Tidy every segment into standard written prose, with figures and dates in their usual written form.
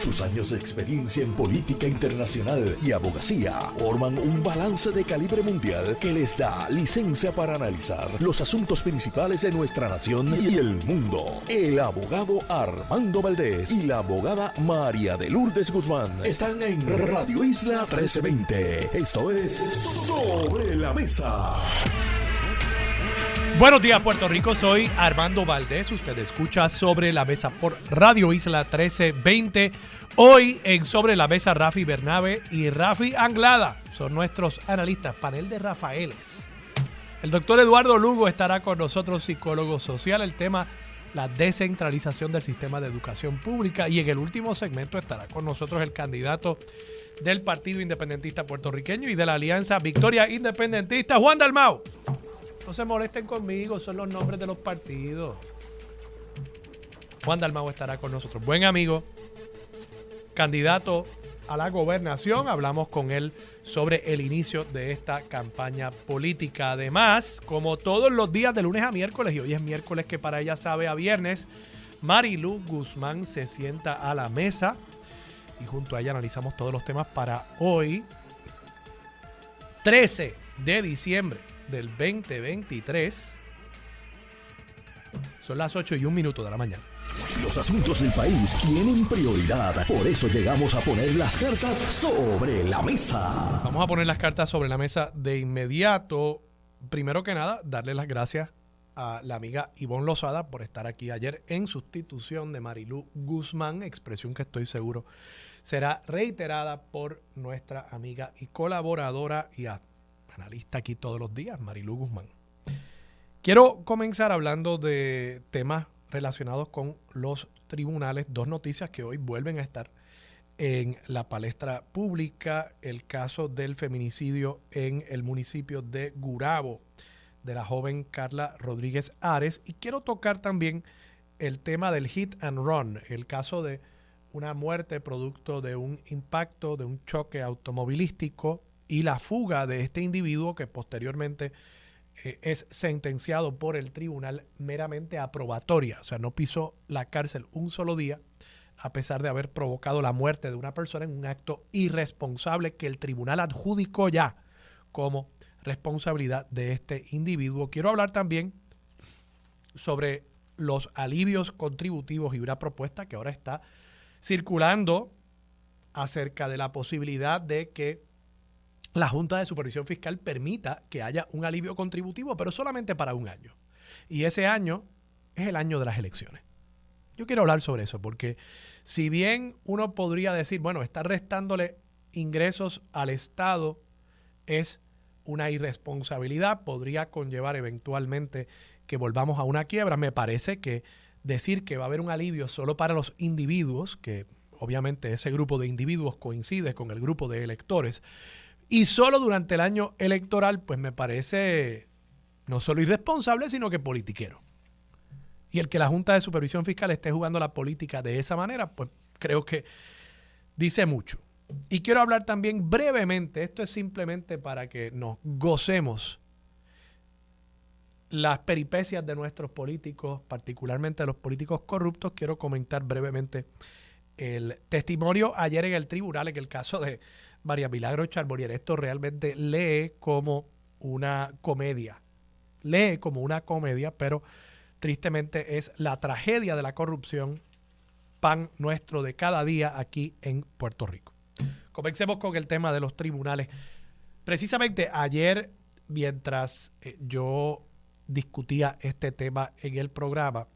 Sus años de experiencia en política internacional y abogacía forman un balance de calibre mundial que les da licencia para analizar los asuntos principales de nuestra nación y el mundo. El abogado Armando Valdés y la abogada María de Lourdes Guzmán están en Radio Isla 1320. Esto es Sobre la Mesa. Buenos días, Puerto Rico. Soy Armando Valdés. Usted escucha Sobre la Mesa por Radio Isla 1320. Hoy en Sobre la Mesa, Rafi Bernabe y Rafi Anglada son nuestros analistas, panel de Rafaeles. El doctor Eduardo Lugo estará con nosotros, psicólogo social. El tema, la descentralización del sistema de educación pública. Y en el último segmento estará con nosotros el candidato del Partido Independentista Puertorriqueño y de la Alianza Victoria Independentista, Juan Dalmau. No se molesten conmigo, son los nombres de los partidos. Juan Dalmau estará con nosotros. Buen amigo, candidato a la gobernación. Hablamos con él sobre el inicio de esta campaña política. Además, como todos los días de lunes a miércoles, y hoy es miércoles que para ella sabe a viernes, Marilu Guzmán se sienta a la mesa y junto a ella analizamos todos los temas para hoy, 13 de diciembre del 2023. Son las 8:01 de la mañana. Los asuntos del país tienen prioridad. Por eso llegamos a poner las cartas sobre la mesa. Vamos a poner las cartas sobre la mesa de inmediato. Primero que nada, darle las gracias a la amiga Ivonne Lozada por estar aquí ayer en sustitución de Marilu Guzmán, expresión que estoy seguro será reiterada por nuestra amiga y colaboradora y analista aquí todos los días, Marilu Guzmán. Quiero comenzar hablando de temas relacionados con los tribunales. Dos noticias que hoy vuelven a estar en la palestra pública. El caso del feminicidio en el municipio de Gurabo de la joven Carla Rodríguez Ares. Y quiero tocar también el tema del hit and run, el caso de una muerte producto de un impacto, de un choque automovilístico y la fuga de este individuo que posteriormente es sentenciado por el tribunal meramente aprobatoria. O sea, no pisó la cárcel un solo día a pesar de haber provocado la muerte de una persona en un acto irresponsable que el tribunal adjudicó ya como responsabilidad de este individuo. Quiero hablar también sobre los alivios contributivos y una propuesta que ahora está circulando acerca de la posibilidad de que la Junta de Supervisión Fiscal permita que haya un alivio contributivo, pero solamente para un año. Y ese año es el año de las elecciones. Yo quiero hablar sobre eso porque si bien uno podría decir, bueno, estar restándole ingresos al Estado es una irresponsabilidad, podría conllevar eventualmente que volvamos a una quiebra. Me parece que decir que va a haber un alivio solo para los individuos, que obviamente ese grupo de individuos coincide con el grupo de electores, y solo durante el año electoral, pues me parece no solo irresponsable, sino que politiquero. Y el que la Junta de Supervisión Fiscal esté jugando la política de esa manera, pues creo que dice mucho. Y quiero hablar también brevemente, esto es simplemente para que nos gocemos las peripecias de nuestros políticos, particularmente de los políticos corruptos. Quiero comentar brevemente el testimonio ayer en el tribunal en el caso de María Milagros Charbonnier. Esto realmente lee como una comedia. Pero tristemente es la tragedia de la corrupción, pan nuestro de cada día aquí en Puerto Rico. Comencemos con el tema de los tribunales. Precisamente ayer, mientras yo discutía este tema en el programa,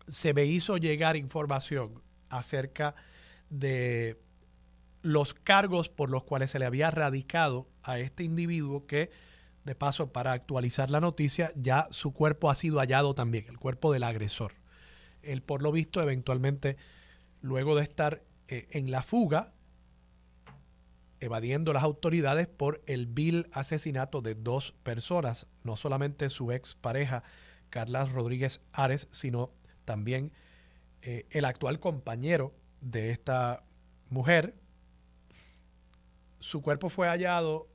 se me hizo llegar información acerca de los cargos por los cuales se le había radicado a este individuo que, de paso, para actualizar la noticia, ya su cuerpo ha sido hallado también, el cuerpo del agresor. Él, por lo visto, eventualmente, luego de estar en la fuga, evadiendo las autoridades por el vil asesinato de dos personas, no solamente su expareja, Carla Rodríguez Ares, sino también el actual compañero de esta mujer. Su cuerpo fue hallado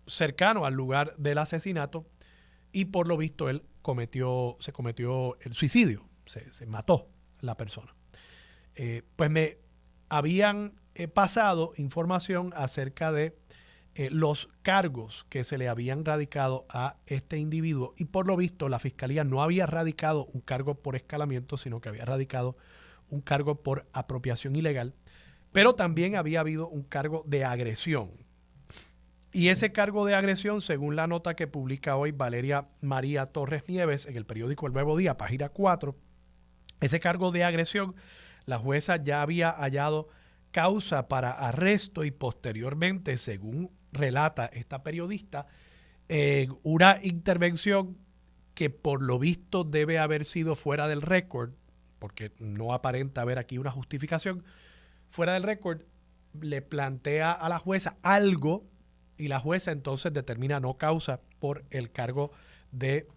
cercano al lugar del asesinato y por lo visto él se cometió el suicidio, se mató la persona. Pues me habían pasado información acerca de los cargos que se le habían radicado a este individuo, y por lo visto la fiscalía no había radicado un cargo por escalamiento, sino que había radicado un cargo por apropiación ilegal, pero también había habido un cargo de agresión. Y ese cargo de agresión, según la nota que publica hoy Valeria María Torres Nieves en el periódico El Nuevo Día, página 4, ese cargo de agresión, la jueza ya había hallado causa para arresto y posteriormente, según relata esta periodista, una intervención que por lo visto debe haber sido fuera del récord, porque no aparenta haber aquí una justificación, fuera del récord, le plantea a la jueza algo y la jueza entonces determina no causa por el cargo de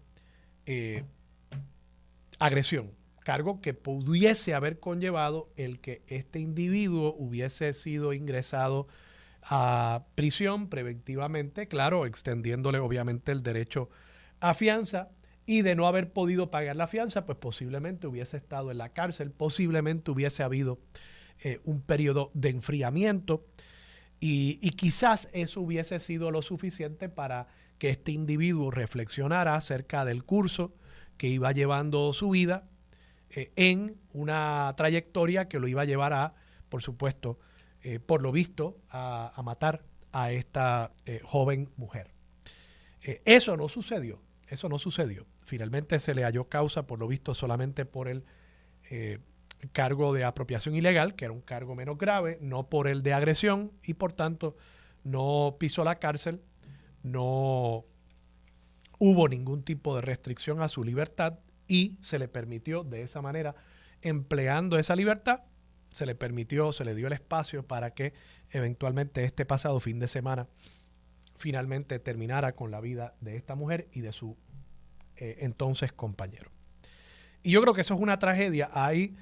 agresión. Cargo que pudiese haber conllevado el que este individuo hubiese sido ingresado a prisión preventivamente, claro, extendiéndole obviamente el derecho a fianza, y de no haber podido pagar la fianza, pues posiblemente hubiese estado en la cárcel, posiblemente hubiese habido un periodo de enfriamiento, y quizás eso hubiese sido lo suficiente para que este individuo reflexionara acerca del curso que iba llevando su vida, en una trayectoria que lo iba a llevar a, por supuesto, por lo visto, a matar a esta joven mujer. Eso no sucedió. Finalmente se le halló causa, por lo visto, solamente por el cargo de apropiación ilegal, que era un cargo menos grave, no por el de agresión, y por tanto no pisó la cárcel, no hubo ningún tipo de restricción a su libertad, y se le permitió de esa manera, empleando esa libertad, se le dio el espacio para que eventualmente este pasado fin de semana finalmente terminara con la vida de esta mujer y de su entonces compañero. Y yo creo que eso es una tragedia. Hay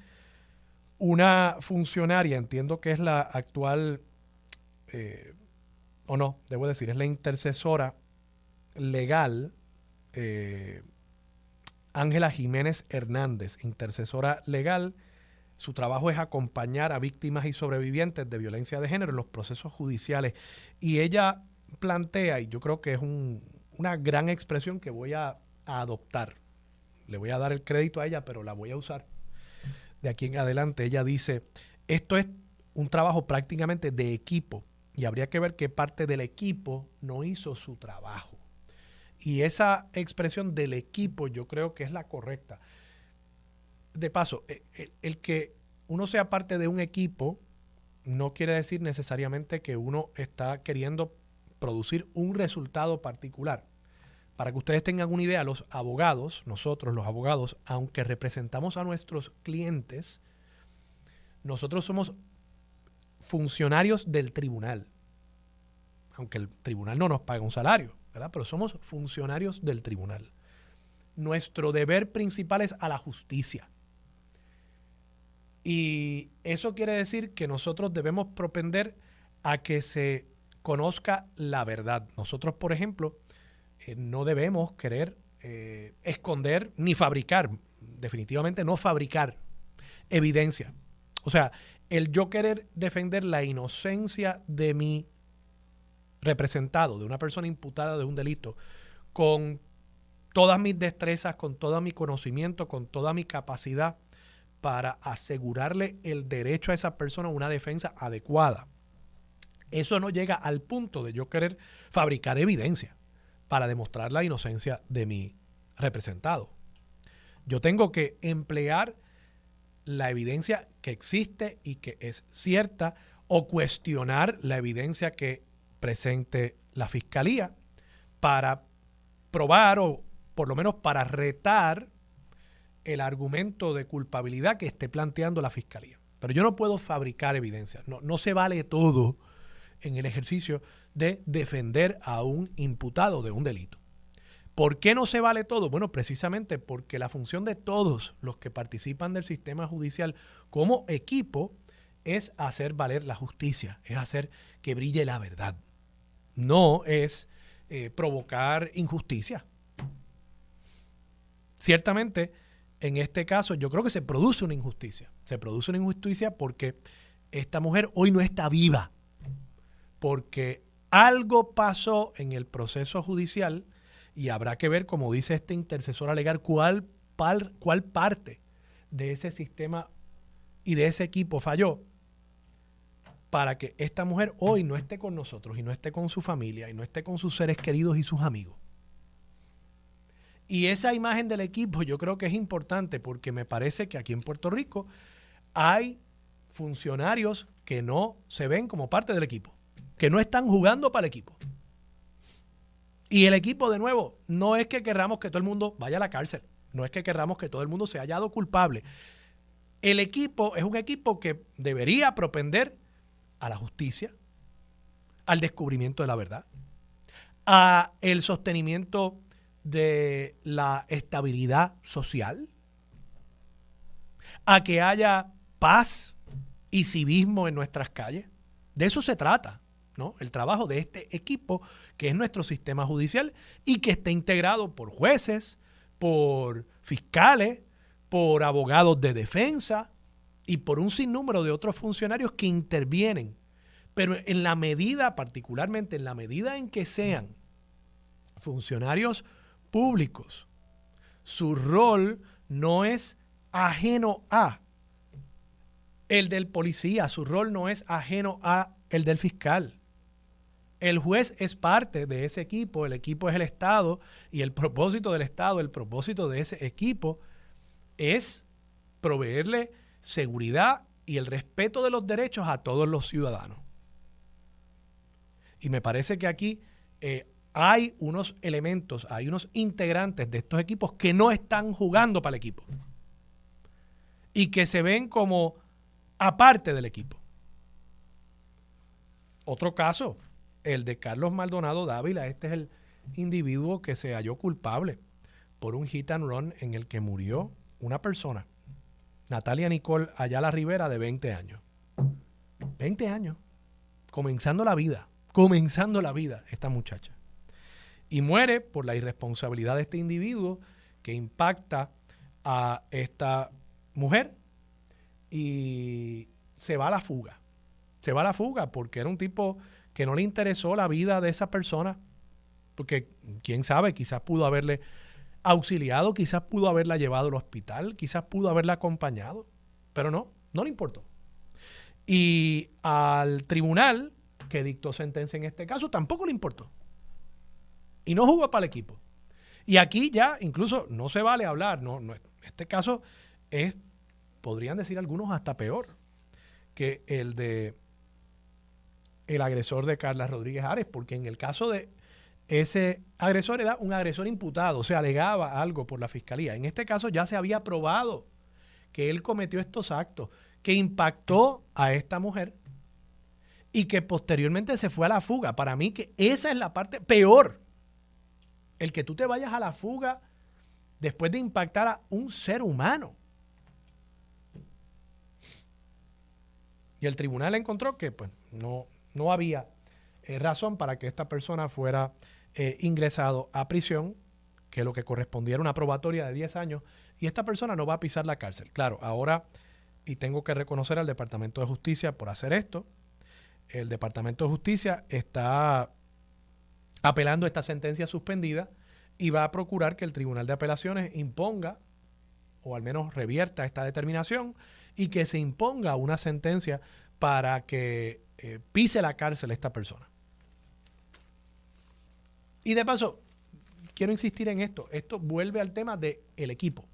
una funcionaria, entiendo que es la actual, o no, debo decir, es la intercesora legal, Ángela Jiménez Hernández, intercesora legal. Su trabajo es acompañar a víctimas y sobrevivientes de violencia de género en los procesos judiciales. Y ella plantea, y yo creo que es una gran expresión que voy a adoptar. Le voy a dar el crédito a ella, pero la voy a usar de aquí en adelante. Ella dice, esto es un trabajo prácticamente de equipo y habría que ver qué parte del equipo no hizo su trabajo. Y esa expresión del equipo yo creo que es la correcta. De paso, el que uno sea parte de un equipo no quiere decir necesariamente que uno está queriendo producir un resultado particular. Para que ustedes tengan una idea, los abogados, nosotros los abogados, aunque representamos a nuestros clientes, nosotros somos funcionarios del tribunal. Aunque el tribunal no nos paga un salario, ¿verdad? Pero somos funcionarios del tribunal. Nuestro deber principal es a la justicia. Y eso quiere decir que nosotros debemos propender a que se conozca la verdad. Nosotros, por ejemplo, no debemos querer esconder ni fabricar, definitivamente no fabricar evidencia. O sea, el yo querer defender la inocencia de mi representado, de una persona imputada de un delito, con todas mis destrezas, con todo mi conocimiento, con toda mi capacidad para asegurarle el derecho a esa persona a una defensa adecuada. Eso no llega al punto de yo querer fabricar evidencia para demostrar la inocencia de mi representado. Yo tengo que emplear la evidencia que existe y que es cierta, o cuestionar la evidencia que presente la fiscalía para probar, o por lo menos para retar el argumento de culpabilidad que esté planteando la fiscalía. Pero yo no puedo fabricar evidencia. No se vale todo en el ejercicio de defender a un imputado de un delito. ¿Por qué no se vale todo? Bueno, precisamente porque la función de todos los que participan del sistema judicial como equipo es hacer valer la justicia, es hacer que brille la verdad. No es provocar injusticia. Ciertamente, en este caso, yo creo que se produce una injusticia. Se produce una injusticia porque esta mujer hoy no está viva porque algo pasó en el proceso judicial y habrá que ver, como dice este intercesor alegar, cuál parte de ese sistema y de ese equipo falló para que esta mujer hoy no esté con nosotros y no esté con su familia y no esté con sus seres queridos y sus amigos. Y esa imagen del equipo yo creo que es importante porque me parece que aquí en Puerto Rico hay funcionarios que no se ven como parte del equipo, que no están jugando para el equipo. Y el equipo, de nuevo, no es que querramos que todo el mundo vaya a la cárcel, no es que querramos que todo el mundo se haya hallado culpable. El equipo es un equipo que debería propender a la justicia, al descubrimiento de la verdad, a el sostenimiento de la estabilidad social, a que haya paz y civismo en nuestras calles. De eso se trata, ¿no? El trabajo de este equipo que es nuestro sistema judicial y que está integrado por jueces, por fiscales, por abogados de defensa y por un sinnúmero de otros funcionarios que intervienen. Pero en la medida, particularmente en la medida en que sean funcionarios públicos, su rol no es ajeno a el del policía, su rol no es ajeno a el del fiscal. El juez es parte de ese equipo, el equipo es el Estado y el propósito del Estado, el propósito de ese equipo es proveerle seguridad y el respeto de los derechos a todos los ciudadanos. Y me parece que aquí hay unos elementos, hay unos integrantes de estos equipos que no están jugando para el equipo y que se ven como aparte del equipo. Otro caso, el de Carlos Maldonado Dávila. Este es el individuo que se halló culpable por un hit and run en el que murió una persona, Natalia Nicole Ayala Rivera, de 20 años. 20 años, comenzando la vida esta muchacha. Y muere por la irresponsabilidad de este individuo que impacta a esta mujer y se va a la fuga. Se va a la fuga porque era un tipo que no le interesó la vida de esa persona, porque quién sabe, quizás pudo haberle auxiliado, quizás pudo haberla llevado al hospital, quizás pudo haberla acompañado, pero no le importó. Y al tribunal que dictó sentencia en este caso tampoco le importó. Y no jugó para el equipo. Y aquí ya incluso no se vale hablar, este caso es, podrían decir algunos, hasta peor que el de el agresor de Carla Rodríguez Ares, porque en el caso de ese agresor era un agresor imputado, se alegaba algo por la fiscalía. En este caso ya se había probado que él cometió estos actos, que impactó a esta mujer y que posteriormente se fue a la fuga. Para mí que esa es la parte peor. El que tú te vayas a la fuga después de impactar a un ser humano. Y el tribunal encontró que pues, no había razón para que esta persona fuera ingresado a prisión, que lo que correspondía era una probatoria de 10 años, y esta persona no va a pisar la cárcel. Claro, ahora, y tengo que reconocer al Departamento de Justicia por hacer esto, el Departamento de Justicia está apelando esta sentencia suspendida y va a procurar que el Tribunal de Apelaciones imponga, o al menos revierta esta determinación, y que se imponga una sentencia para que pise la cárcel esta persona. Y de paso, quiero insistir en esto. Esto vuelve al tema del equipo.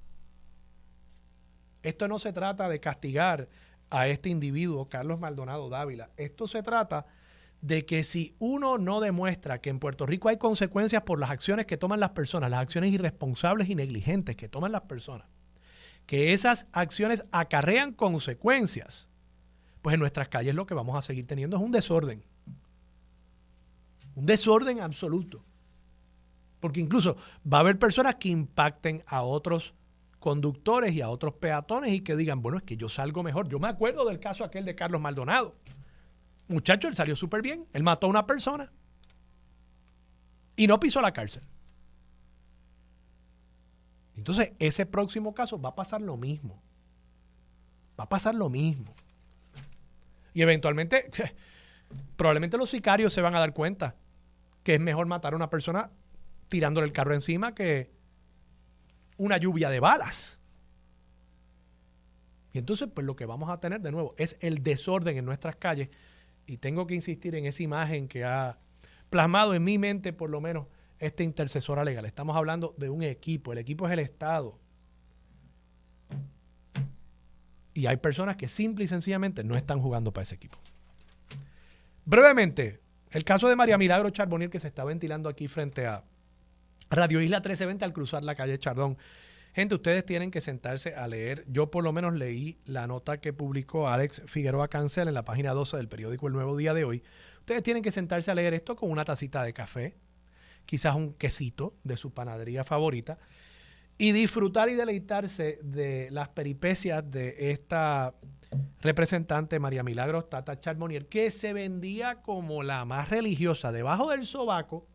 Esto no se trata de castigar a este individuo, Carlos Maldonado Dávila. Esto se trata de que si uno no demuestra que en Puerto Rico hay consecuencias por las acciones que toman las personas, las acciones irresponsables y negligentes que toman las personas, que esas acciones acarrean consecuencias, pues en nuestras calles lo que vamos a seguir teniendo es un desorden. Un desorden absoluto. Porque incluso va a haber personas que impacten a otros conductores y a otros peatones y que digan, bueno, es que yo salgo mejor. Yo me acuerdo del caso aquel de Carlos Maldonado. Muchacho, él salió súper bien. Él mató a una persona y no pisó la cárcel. Entonces, ese próximo caso va a pasar lo mismo. Va a pasar lo mismo. Y eventualmente, probablemente los sicarios se van a dar cuenta que es mejor matar a una persona tirándole el carro encima que una lluvia de balas. Y entonces, pues lo que vamos a tener de nuevo es el desorden en nuestras calles. Y tengo que insistir en esa imagen que ha plasmado en mi mente, por lo menos, esta intercesora legal. Estamos hablando de un equipo. El equipo es el Estado. Y hay personas que simple y sencillamente no están jugando para ese equipo. Brevemente, el caso de María Milagro Charbonnier, que se está ventilando aquí frente a Radio Isla 1320 al cruzar la calle Chardón. Gente, ustedes tienen que sentarse a leer. Yo por lo menos leí la nota que publicó Alex Figueroa Cancel en la página 12 del periódico El Nuevo Día de hoy. Ustedes tienen que sentarse a leer esto con una tacita de café, quizás un quesito de su panadería favorita, y disfrutar y deleitarse de las peripecias de esta representante María Milagros Tata Charbonnier, que se vendía como la más religiosa. Debajo del sobaco,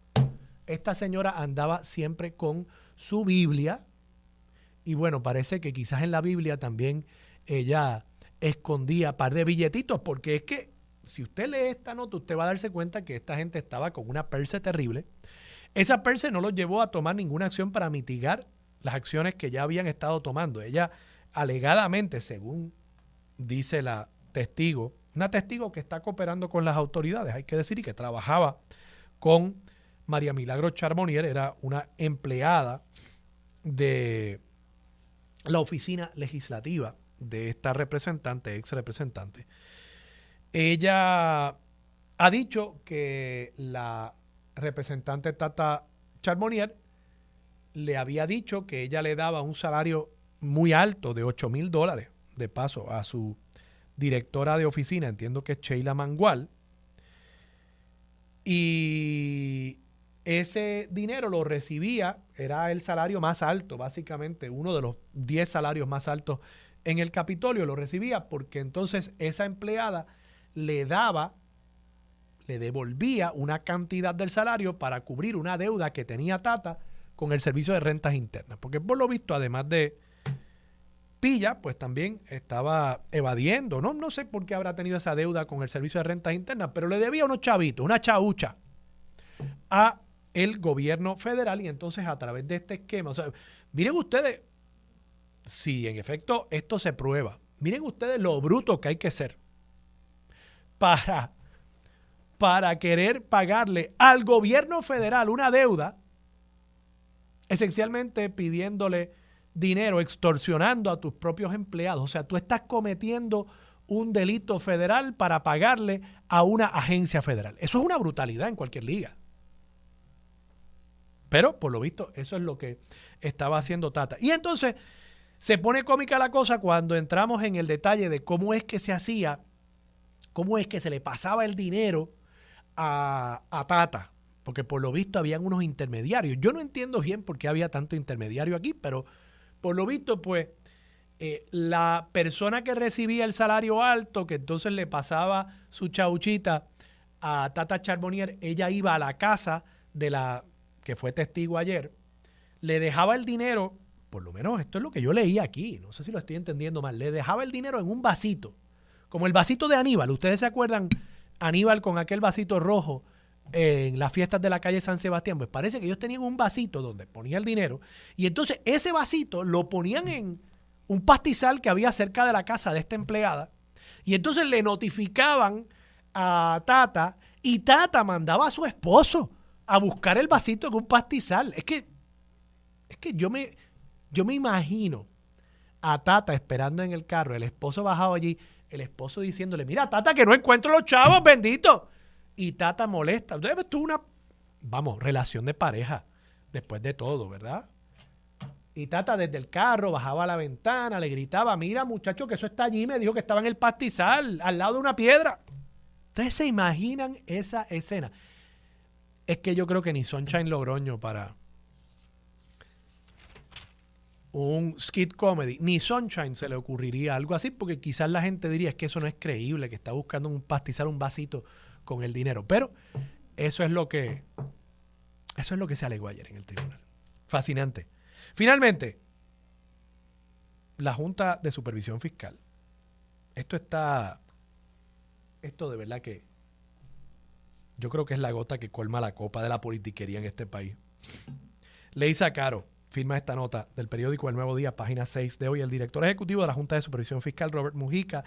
esta señora andaba siempre con su Biblia. Y bueno, parece que quizás en la Biblia también ella escondía un par de billetitos, porque es que si usted lee esta nota, usted va a darse cuenta que esta gente estaba con una perse terrible. Esa perse no los llevó a tomar ninguna acción para mitigar las acciones que ya habían estado tomando. Ella alegadamente, según dice la testigo, una testigo que está cooperando con las autoridades, hay que decir, y que trabajaba con María Milagros Charbonnier, era una empleada de la oficina legislativa de esta representante, ex representante. Ella ha dicho que la representante Tata Charbonnier le había dicho que ella le daba un salario muy alto de $8,000 de paso a su directora de oficina, entiendo que es Sheila Mangual, y ese dinero lo recibía, era el salario más alto, básicamente uno de los 10 salarios más altos en el Capitolio, lo recibía porque entonces esa empleada le devolvía una cantidad del salario para cubrir una deuda que tenía Tata con el Servicio de Rentas Internas. Porque por lo visto, además de pilla, pues también estaba evadiendo. No sé por qué habrá tenido esa deuda con el Servicio de Rentas Internas, pero le debía unos chavitos, una chaucha, a el gobierno federal. Y entonces a través de este esquema, o sea, miren ustedes, si en efecto esto se prueba, miren ustedes lo bruto que hay que ser para querer pagarle al gobierno federal una deuda, esencialmente pidiéndole dinero, extorsionando a tus propios empleados. O sea, tú estás cometiendo un delito federal para pagarle a una agencia federal. Eso es una brutalidad en cualquier liga. Pero, por lo visto, eso es lo que estaba haciendo Tata. Y entonces se pone cómica la cosa cuando entramos en el detalle de cómo es que se hacía, cómo es que se le pasaba el dinero a Tata. Porque por lo visto habían unos intermediarios. Yo no entiendo bien por qué había tanto intermediario aquí, pero por lo visto, pues, la persona que recibía el salario alto, que entonces le pasaba su chauchita a Tata Charbonnier, ella iba a la casa de la que fue testigo ayer, le dejaba el dinero, por lo menos esto es lo que yo leí aquí, no sé si lo estoy entendiendo mal, le dejaba el dinero en un vasito, como el vasito de Aníbal. ¿Ustedes se acuerdan Aníbal con aquel vasito rojo en las fiestas de la calle San Sebastián? Pues parece que ellos tenían un vasito donde ponía el dinero y entonces ese vasito lo ponían en un pastizal que había cerca de la casa de esta empleada y entonces le notificaban a Tata y Tata mandaba a su esposo a buscar el vasito en un pastizal. Es que yo me imagino a Tata esperando en el carro, el esposo bajado allí, el esposo diciéndole, mira Tata, que no encuentro los chavos, bendito. Y Tata molesta. Entonces tuvo una, relación de pareja después de todo, ¿verdad? Y Tata desde el carro bajaba a la ventana, le gritaba, mira muchacho, que eso está allí, me dijo que estaba en el pastizal, al lado de una piedra. Ustedes se imaginan esa escena. Es que yo creo que ni Sunshine Logroño para un skit comedy, ni Sunshine se le ocurriría algo así, porque quizás la gente diría, es que eso no es creíble, que está buscando un pastizal, un vasito con el dinero. Pero eso es lo que se alegó ayer en el tribunal. Fascinante. Finalmente, la Junta de Supervisión Fiscal. Esto está esto de verdad que yo creo que es la gota que colma la copa de la politiquería en este país. Leisa Caro firma esta nota del periódico El Nuevo Día, página 6 de hoy. El director ejecutivo de la Junta de Supervisión Fiscal, Robert Mujica,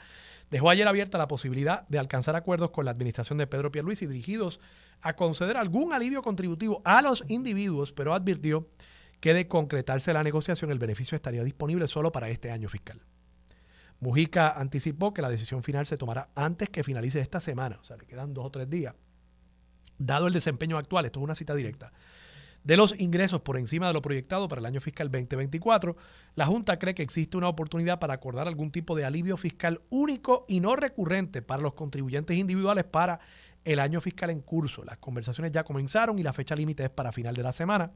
dejó ayer abierta la posibilidad de alcanzar acuerdos con la administración de Pedro Pierluisi dirigidos a conceder algún alivio contributivo a los individuos, pero advirtió que de concretarse la negociación, el beneficio estaría disponible solo para este año fiscal. Mujica anticipó que la decisión final se tomará antes que finalice esta semana, o sea, le quedan 2 o 3 días. Dado el desempeño actual, esto es una cita directa, de los ingresos por encima de lo proyectado para el año fiscal 2024, la Junta cree que existe una oportunidad para acordar algún tipo de alivio fiscal único y no recurrente para los contribuyentes individuales para el año fiscal en curso. Las conversaciones ya comenzaron y la fecha límite es para final de la semana.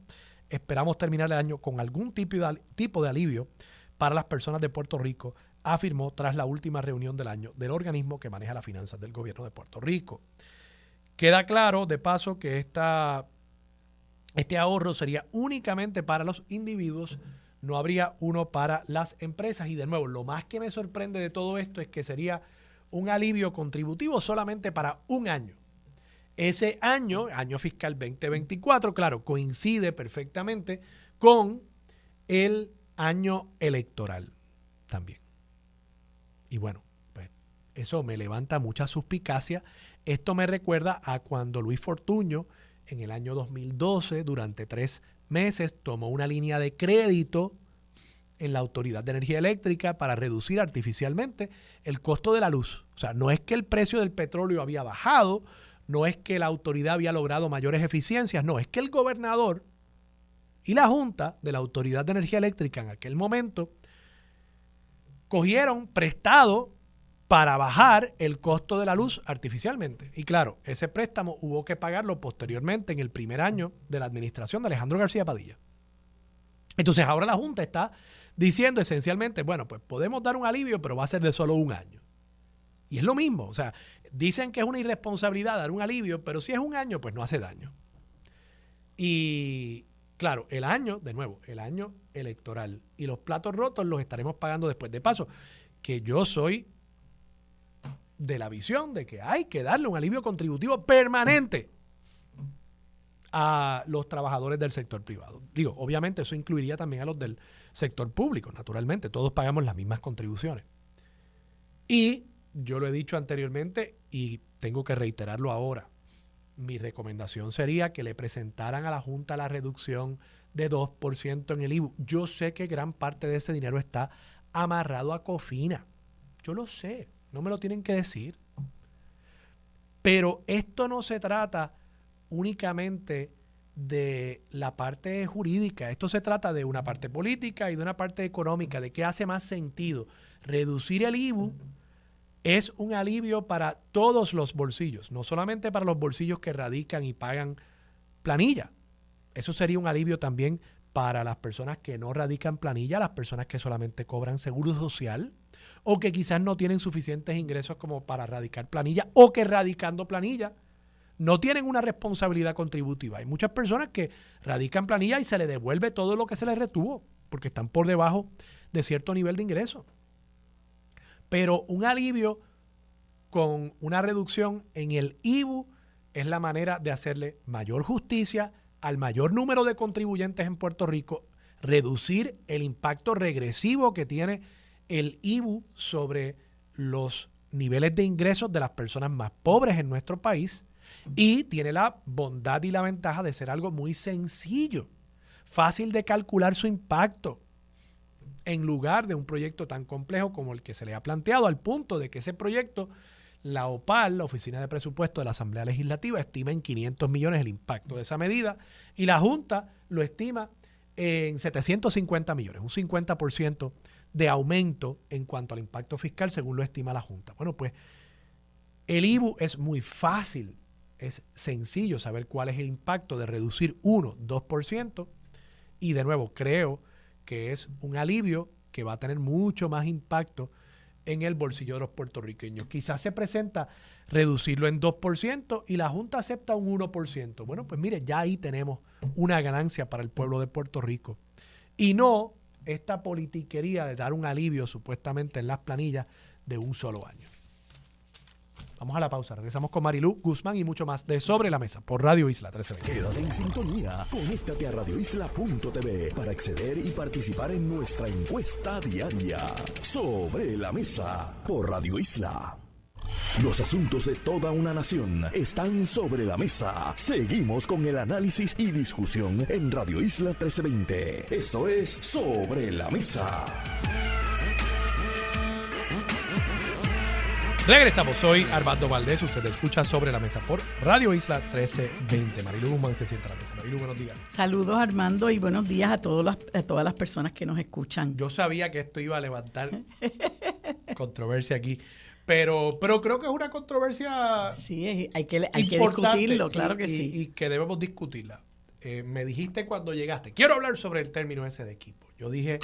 Esperamos terminar el año con algún tipo de alivio para las personas de Puerto Rico, afirmó tras la última reunión del año del organismo que maneja las finanzas del gobierno de Puerto Rico. Queda claro, de paso, que este ahorro sería únicamente para los individuos, no habría uno para las empresas. Y de nuevo, lo más que me sorprende de todo esto es que sería un alivio contributivo solamente para un año. Ese año, año fiscal 2024, claro, coincide perfectamente con el año electoral también. Y bueno, pues eso me levanta mucha suspicacia. Esto me recuerda a cuando Luis Fortuño, en el año 2012, durante 3 meses, tomó una línea de crédito en la Autoridad de Energía Eléctrica para reducir artificialmente el costo de la luz. O sea, no es que el precio del petróleo había bajado, no es que la autoridad había logrado mayores eficiencias, no, es que el gobernador y la Junta de la Autoridad de Energía Eléctrica en aquel momento cogieron prestado para bajar el costo de la luz artificialmente. Y claro, ese préstamo hubo que pagarlo posteriormente en el primer año de la administración de Alejandro García Padilla. Entonces ahora la Junta está diciendo esencialmente, bueno, pues podemos dar un alivio, pero va a ser de solo un año. Y es lo mismo, o sea, dicen que es una irresponsabilidad dar un alivio, pero si es un año, pues no hace daño. Y claro, el año, de nuevo, el año electoral y los platos rotos los estaremos pagando después. De paso, que yo soy de la visión de que hay que darle un alivio contributivo permanente a los trabajadores del sector privado. Digo, obviamente eso incluiría también a los del sector público, naturalmente, todos pagamos las mismas contribuciones. Y yo lo he dicho anteriormente y tengo que reiterarlo ahora. Mi recomendación sería que le presentaran a la Junta la reducción de 2% en el IVU. Yo sé que gran parte de ese dinero está amarrado a Cofina. Yo lo sé. No me lo tienen que decir. Pero esto no se trata únicamente de la parte jurídica. Esto se trata de una parte política y de una parte económica, de qué hace más sentido. Reducir el IVU es un alivio para todos los bolsillos, no solamente para los bolsillos que radican y pagan planilla. Eso sería un alivio también para las personas que no radican planilla, las personas que solamente cobran seguro social, o que quizás no tienen suficientes ingresos como para radicar planilla, o que radicando planilla no tienen una responsabilidad contributiva. Hay muchas personas que radican planilla y se les devuelve todo lo que se les retuvo, porque están por debajo de cierto nivel de ingreso. Pero un alivio con una reducción en el IVU es la manera de hacerle mayor justicia al mayor número de contribuyentes en Puerto Rico, reducir el impacto regresivo que tiene el IVU sobre los niveles de ingresos de las personas más pobres en nuestro país, y tiene la bondad y la ventaja de ser algo muy sencillo, fácil de calcular su impacto, en lugar de un proyecto tan complejo como el que se le ha planteado, al punto de que ese proyecto, la OPAL, la Oficina de Presupuesto de la Asamblea Legislativa, estima en 500 millones el impacto de esa medida, y la Junta lo estima en 750 millones, un 50% de aumento en cuanto al impacto fiscal, según lo estima la Junta. Bueno, pues el IVU es muy fácil, es sencillo saber cuál es el impacto de reducir 2%, y de nuevo creo que es un alivio que va a tener mucho más impacto en el bolsillo de los puertorriqueños. Quizás se presenta reducirlo en 2% y la Junta acepta un 1%. Bueno, pues mire, ya ahí tenemos una ganancia para el pueblo de Puerto Rico. Y no esta politiquería de dar un alivio supuestamente en las planillas de un solo año. Vamos a la pausa. Regresamos con Marilú Guzmán y mucho más de Sobre la Mesa por Radio Isla 1320. Quédate en sintonía. Conéctate a radioisla.tv para acceder y participar en nuestra encuesta diaria. Sobre la Mesa por Radio Isla. Los asuntos de toda una nación están sobre la mesa. Seguimos con el análisis y discusión en Radio Isla 1320. Esto es Sobre la Mesa. Regresamos, soy Armando Valdés, usted escucha Sobre la Mesa por Radio Isla 1320. Marilú Guzmán se sienta a la mesa. Marilú, buenos días. Saludos, Armando, y buenos días a todas las personas que nos escuchan. Yo sabía que esto iba a levantar controversia aquí, pero creo que es una controversia sí, hay que discutirlo, claro que sí. Y que debemos discutirla. Me dijiste cuando llegaste, quiero hablar sobre el término ese de equipo. Yo dije,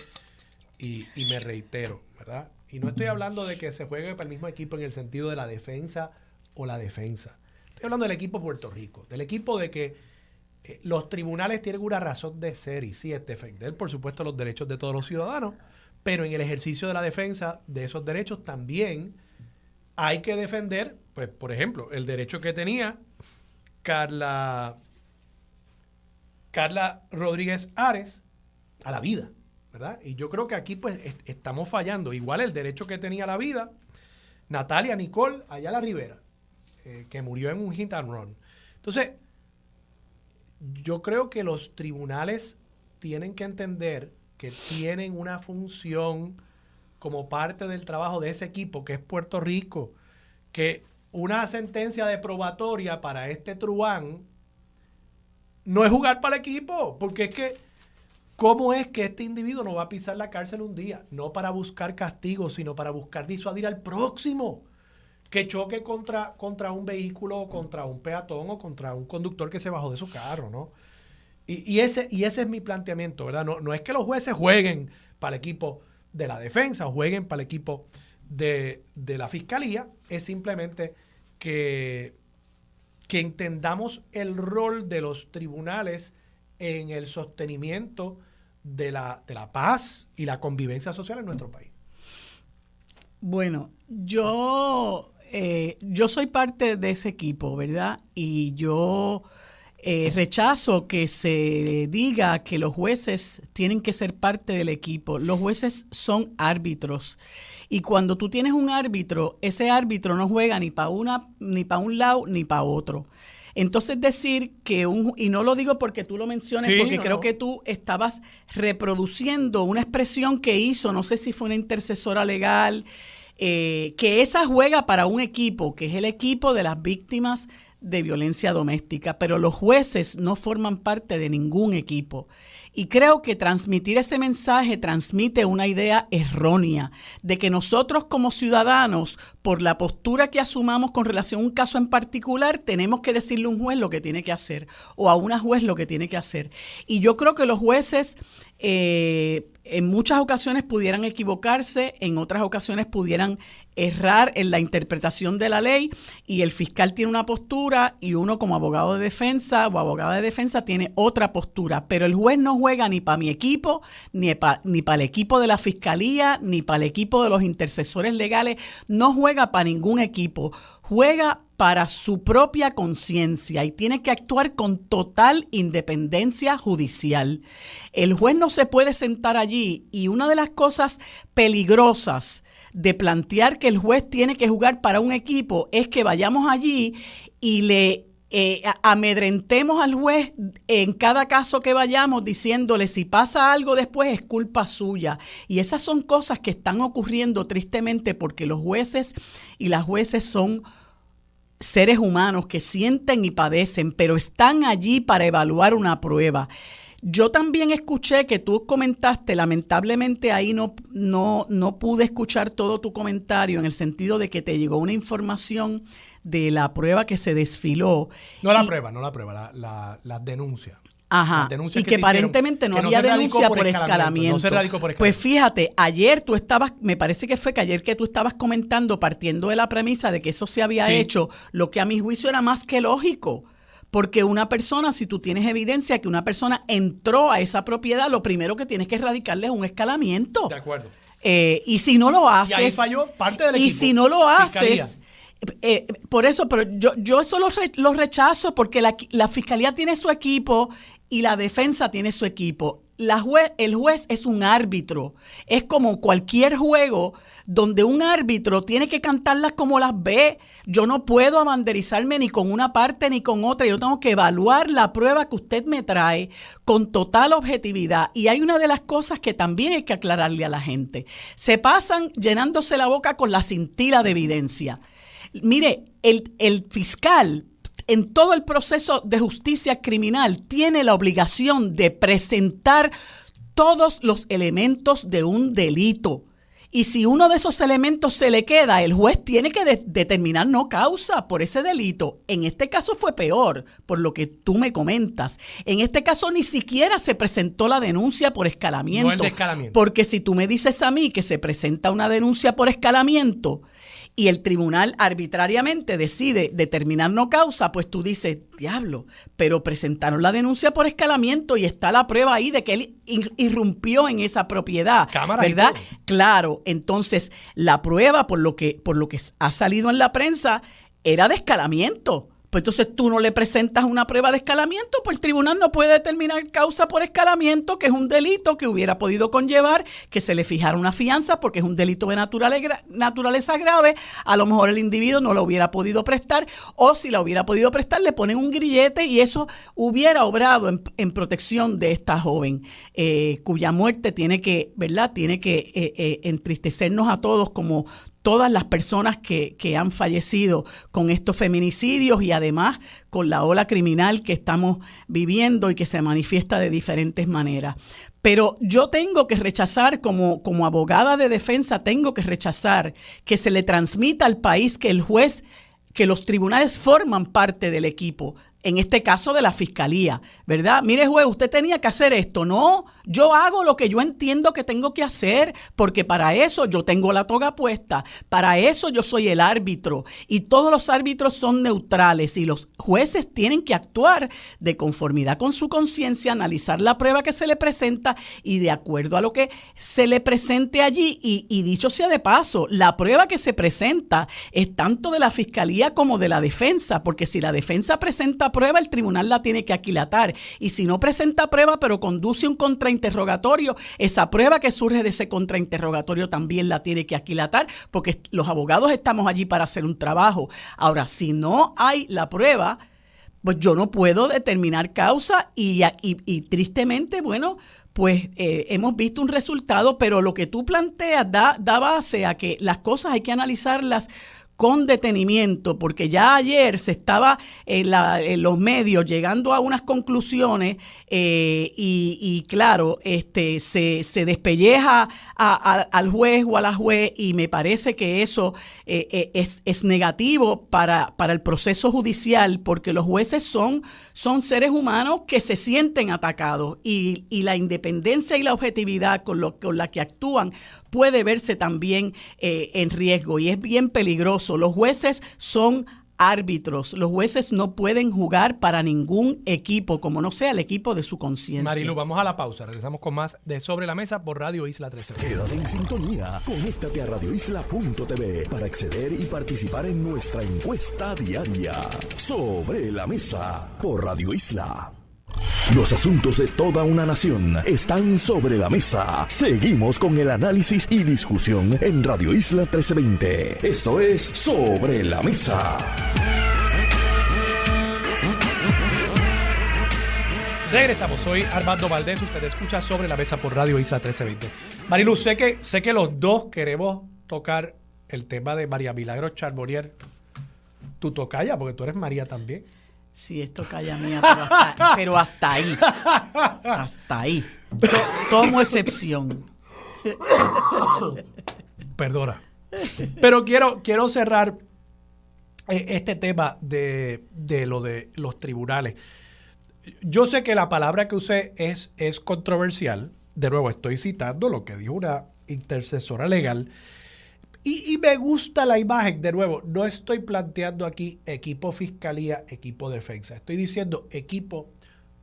y me reitero, ¿verdad? Y no estoy hablando de que se juegue para el mismo equipo en el sentido de la defensa o la defensa. Estoy hablando del equipo Puerto Rico, del equipo de que los tribunales tienen una razón de ser y sí es defender, por supuesto, los derechos de todos los ciudadanos, pero en el ejercicio de la defensa de esos derechos también hay que defender, pues, por ejemplo, el derecho que tenía Carla Rodríguez Ares a la vida, ¿verdad? Y yo creo que aquí pues estamos fallando. Igual el derecho que tenía a la vida Natalia Nicole Ayala Rivera, que murió en un hit and run. Entonces, yo creo que los tribunales tienen que entender que tienen una función como parte del trabajo de ese equipo que es Puerto Rico, que una sentencia de probatoria para este truán no es jugar para el equipo, porque es que ¿cómo es que este individuo no va a pisar la cárcel un día? No para buscar castigo, sino para buscar disuadir al próximo que choque contra un vehículo, contra un peatón o contra un conductor que se bajó de su carro, ¿no? Y ese es mi planteamiento, ¿verdad? No es que los jueces jueguen para el equipo de la defensa o jueguen para el equipo de la fiscalía, es simplemente que entendamos el rol de los tribunales en el sostenimiento de la paz y la convivencia social en nuestro país. Bueno, yo soy parte de ese equipo, ¿verdad? Y yo rechazo que se diga que los jueces tienen que ser parte del equipo. Los jueces son árbitros. Y cuando tú tienes un árbitro, ese árbitro no juega ni para un lado ni para otro. Entonces decir que y no lo digo porque tú lo menciones, sí, porque creo que tú estabas reproduciendo una expresión que hizo, no sé si fue una intercesora legal, que esa juega para un equipo, que es el equipo de las víctimas de violencia doméstica, pero los jueces no forman parte de ningún equipo. Y creo que transmitir ese mensaje transmite una idea errónea de que nosotros como ciudadanos, por la postura que asumamos con relación a un caso en particular, tenemos que decirle a un juez lo que tiene que hacer o a una juez lo que tiene que hacer. Y yo creo que los jueces en muchas ocasiones pudieran equivocarse, en otras ocasiones pudieran errar en la interpretación de la ley, y el fiscal tiene una postura y uno como abogado de defensa o abogada de defensa tiene otra postura, pero el juez no juega ni para mi equipo, ni para el equipo de la fiscalía, ni para el equipo de los intercesores legales, no juega para ningún equipo, juega para su propia conciencia y tiene que actuar con total independencia judicial. El juez no se puede sentar allí, y una de las cosas peligrosas de plantear que el juez tiene que jugar para un equipo es que vayamos allí y le amedrentemos al juez en cada caso que vayamos diciéndole si pasa algo después es culpa suya. Y esas son cosas que están ocurriendo tristemente porque los jueces y las jueces son seres humanos que sienten y padecen, pero están allí para evaluar una prueba. Yo también escuché que tú comentaste, lamentablemente ahí no pude escuchar todo tu comentario en el sentido de que te llegó una información de la prueba que se desfiló. La denuncia. Ajá, y que aparentemente no había denuncia por escalamiento. No se radicó por escalamiento. Pues fíjate, ayer me parece que fue que ayer que tú estabas comentando, partiendo de la premisa de que eso se había hecho, lo que a mi juicio era más que lógico. Porque una persona, si tú tienes evidencia que una persona entró a esa propiedad, lo primero que tienes que erradicarle es un escalamiento. De acuerdo. Y si no lo haces... Y ahí falló parte del equipo. Y si no lo haces... por eso, pero yo eso lo rechazo porque la Fiscalía tiene su equipo y la defensa tiene su equipo. El juez es un árbitro. Es como cualquier juego donde un árbitro tiene que cantarlas como las ve. Yo no puedo abanderizarme ni con una parte ni con otra. Yo tengo que evaluar la prueba que usted me trae con total objetividad. Y hay una de las cosas que también hay que aclararle a la gente. Se pasan llenándose la boca con la cintila de evidencia. Mire, el fiscal en todo el proceso de justicia criminal tiene la obligación de presentar todos los elementos de un delito. Y si uno de esos elementos se le queda, el juez tiene que determinar no causa por ese delito. En este caso fue peor, por lo que tú me comentas. En este caso ni siquiera se presentó la denuncia por escalamiento. No el de escalamiento. Porque si tú me dices a mí que se presenta una denuncia por escalamiento y el tribunal arbitrariamente decide determinar no causa, pues tú dices, diablo, pero presentaron la denuncia por escalamiento y está la prueba ahí de que él irrumpió en esa propiedad, cámara, ¿verdad? Claro, entonces la prueba, por lo que ha salido en la prensa, era de escalamiento. Pues entonces tú no le presentas una prueba de escalamiento, pues el tribunal no puede determinar causa por escalamiento, que es un delito que hubiera podido conllevar que se le fijara una fianza porque es un delito de naturaleza grave. A lo mejor el individuo no lo hubiera podido prestar, o si la hubiera podido prestar le ponen un grillete y eso hubiera obrado en protección de esta joven, cuya muerte tiene que, ¿verdad? Tiene que entristecernos a todos como todas las personas que han fallecido con estos feminicidios y además con la ola criminal que estamos viviendo y que se manifiesta de diferentes maneras. Pero yo tengo que rechazar, como abogada de defensa, tengo que rechazar que se le transmita al país que el juez, que los tribunales forman parte del equipo, en este caso de la fiscalía, ¿verdad? Mire, juez, usted tenía que hacer esto. No, yo hago lo que yo entiendo que tengo que hacer, porque para eso yo tengo la toga puesta, para eso yo soy el árbitro, y todos los árbitros son neutrales, y los jueces tienen que actuar de conformidad con su conciencia, analizar la prueba que se le presenta, y de acuerdo a lo que se le presente allí, y dicho sea de paso, la prueba que se presenta es tanto de la fiscalía como de la defensa, porque si la defensa presenta prueba, el tribunal la tiene que aquilatar. Y si no presenta prueba, pero conduce un contrainterrogatorio, esa prueba que surge de ese contrainterrogatorio también la tiene que aquilatar, porque los abogados estamos allí para hacer un trabajo. Ahora, si no hay la prueba, pues yo no puedo determinar causa y tristemente, bueno, pues hemos visto un resultado, pero lo que tú planteas da base a que las cosas hay que analizarlas con detenimiento, porque ya ayer se estaba en los medios llegando a unas conclusiones y claro, se despelleja al juez o a la juez, y me parece que eso es negativo para el proceso judicial, porque los jueces son seres humanos que se sienten atacados y la independencia y la objetividad con la que actúan puede verse también en riesgo, y es bien peligroso. Los jueces son árbitros, los jueces no pueden jugar para ningún equipo, como no sea el equipo de su conciencia. Marilu, vamos a la pausa, regresamos con más de Sobre la Mesa por Radio Isla 1320. Quédate en sintonía, conéctate a radioisla.tv para acceder y participar en nuestra encuesta diaria. Sobre la Mesa por Radio Isla. Los asuntos de toda una nación están sobre la mesa. Seguimos con el análisis y discusión en Radio Isla 1320. Esto es Sobre la Mesa. Regresamos, soy Armando Valdés, usted escucha Sobre la Mesa por Radio Isla 1320. Marilu, sé que los dos queremos tocar el tema de María Milagros Charbonnier. Tu tocaya, porque tú eres María también. Sí, esto calla mía, pero hasta ahí. Hasta ahí. Tomo excepción. Perdona. Pero quiero cerrar este tema de lo de los tribunales. Yo sé que la palabra que usé es controversial. De nuevo, estoy citando lo que dijo una intercesora legal. Y me gusta la imagen, de nuevo, no estoy planteando aquí equipo fiscalía, equipo defensa. Estoy diciendo equipo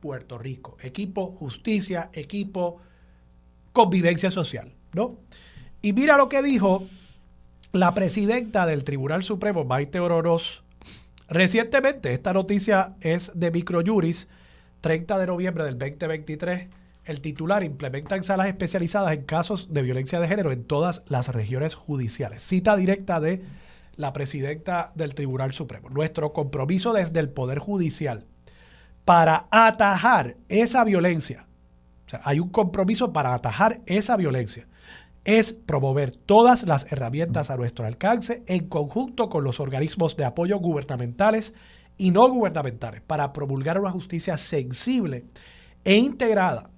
Puerto Rico, equipo justicia, equipo convivencia social, ¿no? Y mira lo que dijo la presidenta del Tribunal Supremo, Maite Ororos, recientemente, esta noticia es de Microjuris, 30 de noviembre del 2023, el titular: implementan salas especializadas en casos de violencia de género en todas las regiones judiciales. Cita directa de la presidenta del Tribunal Supremo. Nuestro compromiso desde el Poder Judicial para atajar esa violencia, o sea, hay un compromiso para atajar esa violencia, es promover todas las herramientas a nuestro alcance en conjunto con los organismos de apoyo gubernamentales y no gubernamentales para promulgar una justicia sensible e integrada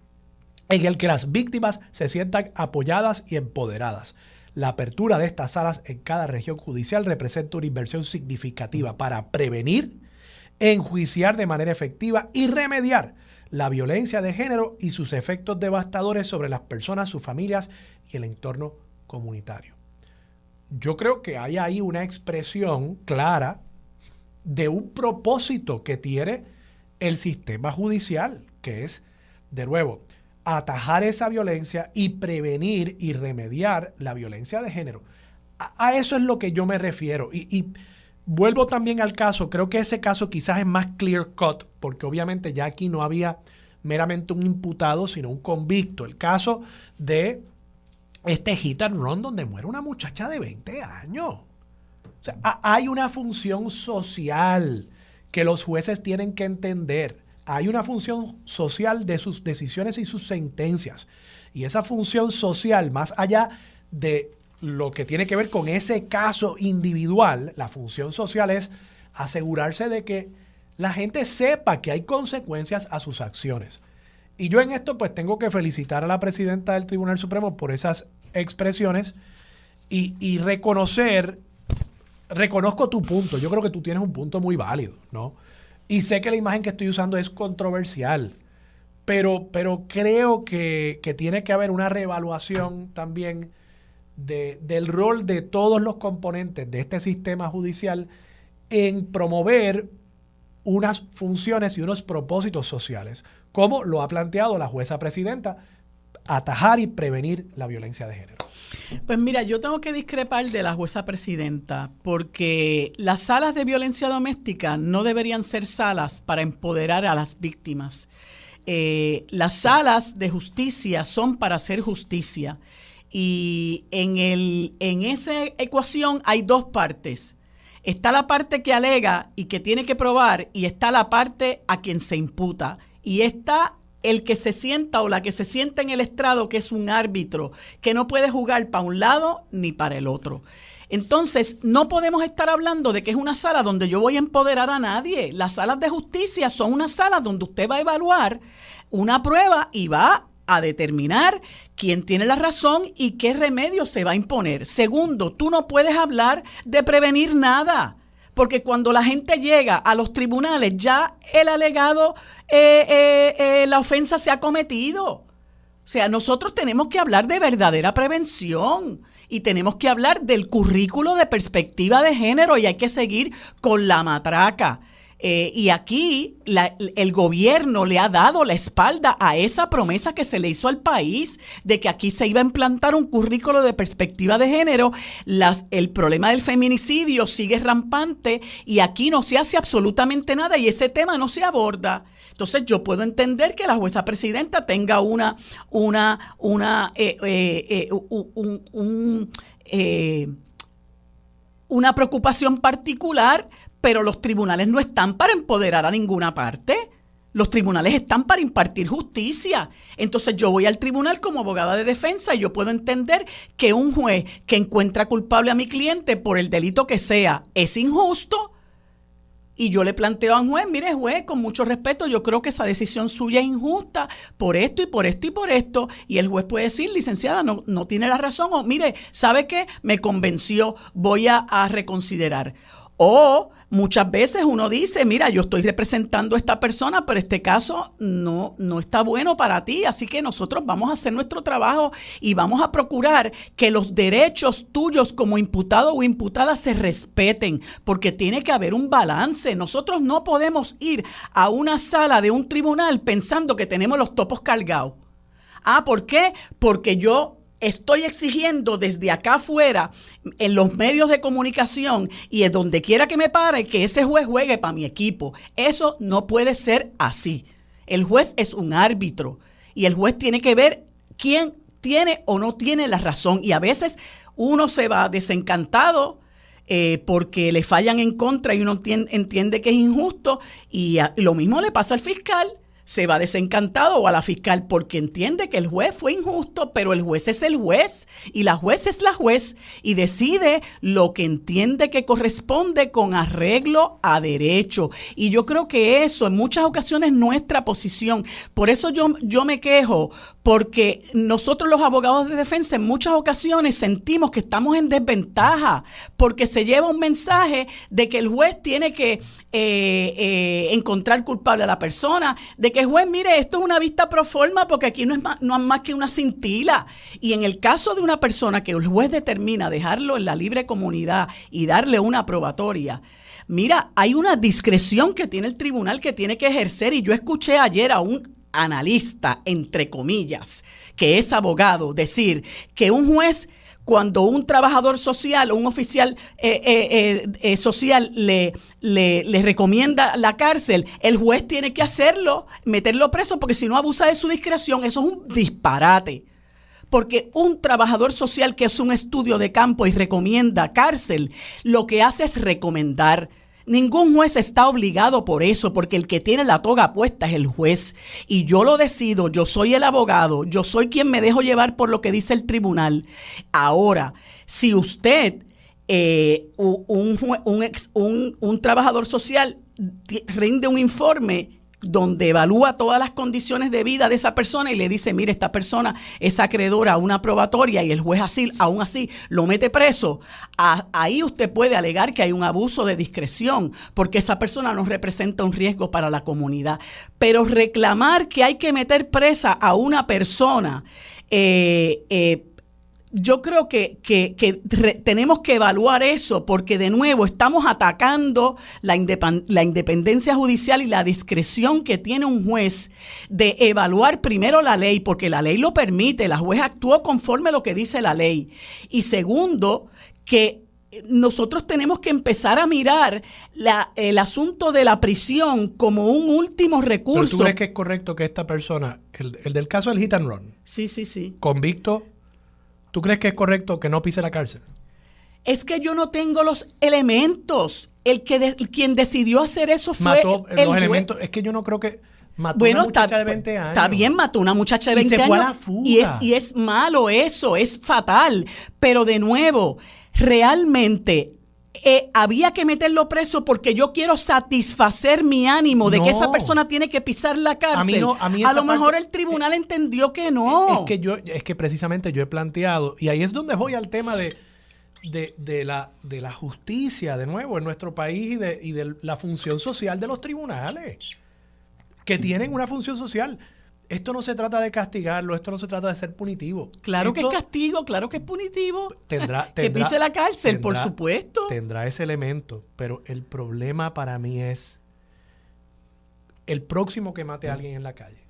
en el que las víctimas se sientan apoyadas y empoderadas. La apertura de estas salas en cada región judicial representa una inversión significativa para prevenir, enjuiciar de manera efectiva y remediar la violencia de género y sus efectos devastadores sobre las personas, sus familias y el entorno comunitario. Yo creo que hay ahí una expresión clara de un propósito que tiene el sistema judicial, que es, de nuevo, atajar esa violencia y prevenir y remediar la violencia de género. A eso es lo que yo me refiero. Y vuelvo también al caso, creo que ese caso quizás es más clear cut, porque obviamente ya aquí no había meramente un imputado, sino un convicto. El caso de este hit and run donde muere una muchacha de 20 años. O sea, hay una función social que los jueces tienen que entender. Hay una función social de sus decisiones y sus sentencias. Y esa función social, más allá de lo que tiene que ver con ese caso individual, la función social es asegurarse de que la gente sepa que hay consecuencias a sus acciones. Y yo en esto pues tengo que felicitar a la presidenta del Tribunal Supremo por esas expresiones y reconozco tu punto. Yo creo que tú tienes un punto muy válido, ¿no? Y sé que la imagen que estoy usando es controversial, pero creo que tiene que haber una reevaluación también del rol de todos los componentes de este sistema judicial en promover unas funciones y unos propósitos sociales, como lo ha planteado la jueza presidenta, atajar y prevenir la violencia de género. Pues mira, yo tengo que discrepar de la jueza presidenta, porque las salas de violencia doméstica no deberían ser salas para empoderar a las víctimas. Las salas de justicia son para hacer justicia. Y en esa ecuación hay dos partes. Está la parte que alega y que tiene que probar, y está la parte a quien se imputa. Y está el que se sienta o la que se sienta en el estrado, que es un árbitro, que no puede jugar para un lado ni para el otro. Entonces, no podemos estar hablando de que es una sala donde yo voy a empoderar a nadie. Las salas de justicia son unas salas donde usted va a evaluar una prueba y va a determinar quién tiene la razón y qué remedio se va a imponer. Segundo, tú no puedes hablar de prevenir nada, porque cuando la gente llega a los tribunales ya el alegado, la ofensa se ha cometido. O sea, nosotros tenemos que hablar de verdadera prevención y tenemos que hablar del currículo de perspectiva de género, y hay que seguir con la matraca. Y aquí el gobierno le ha dado la espalda a esa promesa que se le hizo al país de que aquí se iba a implantar un currículo de perspectiva de género. El problema del feminicidio sigue rampante y aquí no se hace absolutamente nada y ese tema no se aborda. Entonces yo puedo entender que la jueza presidenta tenga una preocupación particular, pero los tribunales no están para empoderar a ninguna parte. Los tribunales están para impartir justicia. Entonces yo voy al tribunal como abogada de defensa y yo puedo entender que un juez que encuentra culpable a mi cliente por el delito que sea es injusto. Y yo le planteo a un juez, mire juez, con mucho respeto, yo creo que esa decisión suya es injusta por esto y por esto y por esto. Y el juez puede decir, licenciada, no tiene la razón. O mire, ¿sabe qué? Me convenció, voy a reconsiderar. O muchas veces uno dice, mira, yo estoy representando a esta persona, pero este caso no está bueno para ti, así que nosotros vamos a hacer nuestro trabajo y vamos a procurar que los derechos tuyos como imputado o imputada se respeten, porque tiene que haber un balance. Nosotros no podemos ir a una sala de un tribunal pensando que tenemos los topos cargados. ¿Por qué? Porque yo estoy exigiendo desde acá afuera, en los medios de comunicación y en donde quiera que me pare, que ese juez juegue para mi equipo. Eso no puede ser así. El juez es un árbitro y el juez tiene que ver quién tiene o no tiene la razón. Y a veces uno se va desencantado porque le fallan en contra y uno entiende que es injusto, y lo mismo le pasa al fiscal. Se va desencantado, o a la fiscal, porque entiende que el juez fue injusto, pero el juez es el juez y la juez es la juez y decide lo que entiende que corresponde con arreglo a derecho. Y yo creo que eso en muchas ocasiones es nuestra posición. Por eso yo me quejo, porque nosotros los abogados de defensa en muchas ocasiones sentimos que estamos en desventaja, porque se lleva un mensaje de que el juez tiene que encontrar culpable a la persona, de que el juez, mire, esto es una vista pro forma porque aquí no es más que una cintila. Y en el caso de una persona que el juez determina dejarlo en la libre comunidad y darle una probatoria, mira, hay una discreción que tiene el tribunal que tiene que ejercer. Y yo escuché ayer a un analista, entre comillas, que es abogado, decir que un juez, cuando un trabajador social o un oficial social le recomienda la cárcel, el juez tiene que hacerlo, meterlo preso, porque si no abusa de su discreción. Eso es un disparate. Porque un trabajador social que hace un estudio de campo y recomienda cárcel, lo que hace es recomendar. Ningún juez está obligado por eso, porque el que tiene la toga puesta es el juez. Y yo lo decido, yo soy el abogado, yo soy quien me dejo llevar por lo que dice el tribunal. Ahora, si usted, un trabajador social, rinde un informe donde evalúa todas las condiciones de vida de esa persona y le dice, mire, esta persona es acreedora a una probatoria, y el juez aún así lo mete preso, ahí usted puede alegar que hay un abuso de discreción, porque esa persona no representa un riesgo para la comunidad. Pero reclamar que hay que meter presa a una persona, yo creo que tenemos que evaluar eso, porque de nuevo estamos atacando la independencia judicial y la discreción que tiene un juez de evaluar primero la ley, porque la ley lo permite, la juez actuó conforme a lo que dice la ley. Y segundo, que nosotros tenemos que empezar a mirar el asunto de la prisión como un último recurso. ¿Pero tú crees que es correcto que esta persona, el del caso del hit and run, sí, convicto, ¿tú crees que es correcto que no pise la cárcel? Es que yo no tengo los elementos. Quien decidió hacer eso fue mató el los juez. elementos. Es que yo no creo que mató a una muchacha de 20 años. Está bien, mató a una muchacha de 20 y se años. fue a la fuga. Y es malo eso, es fatal. Pero de nuevo, realmente había que meterlo preso porque yo quiero satisfacer mi ánimo de que esa persona tiene que pisar la cárcel. A lo mejor el tribunal entendió que no. Es que precisamente yo he planteado, y ahí es donde voy al tema de la justicia, de nuevo, en nuestro país, y de la función social de los tribunales, que tienen una función social. Esto no se trata de castigarlo, esto no se trata de ser punitivo. Claro que es castigo, claro que es punitivo. Que pise la cárcel, por supuesto. Tendrá ese elemento, pero el problema para mí es el próximo que mate a alguien en la calle.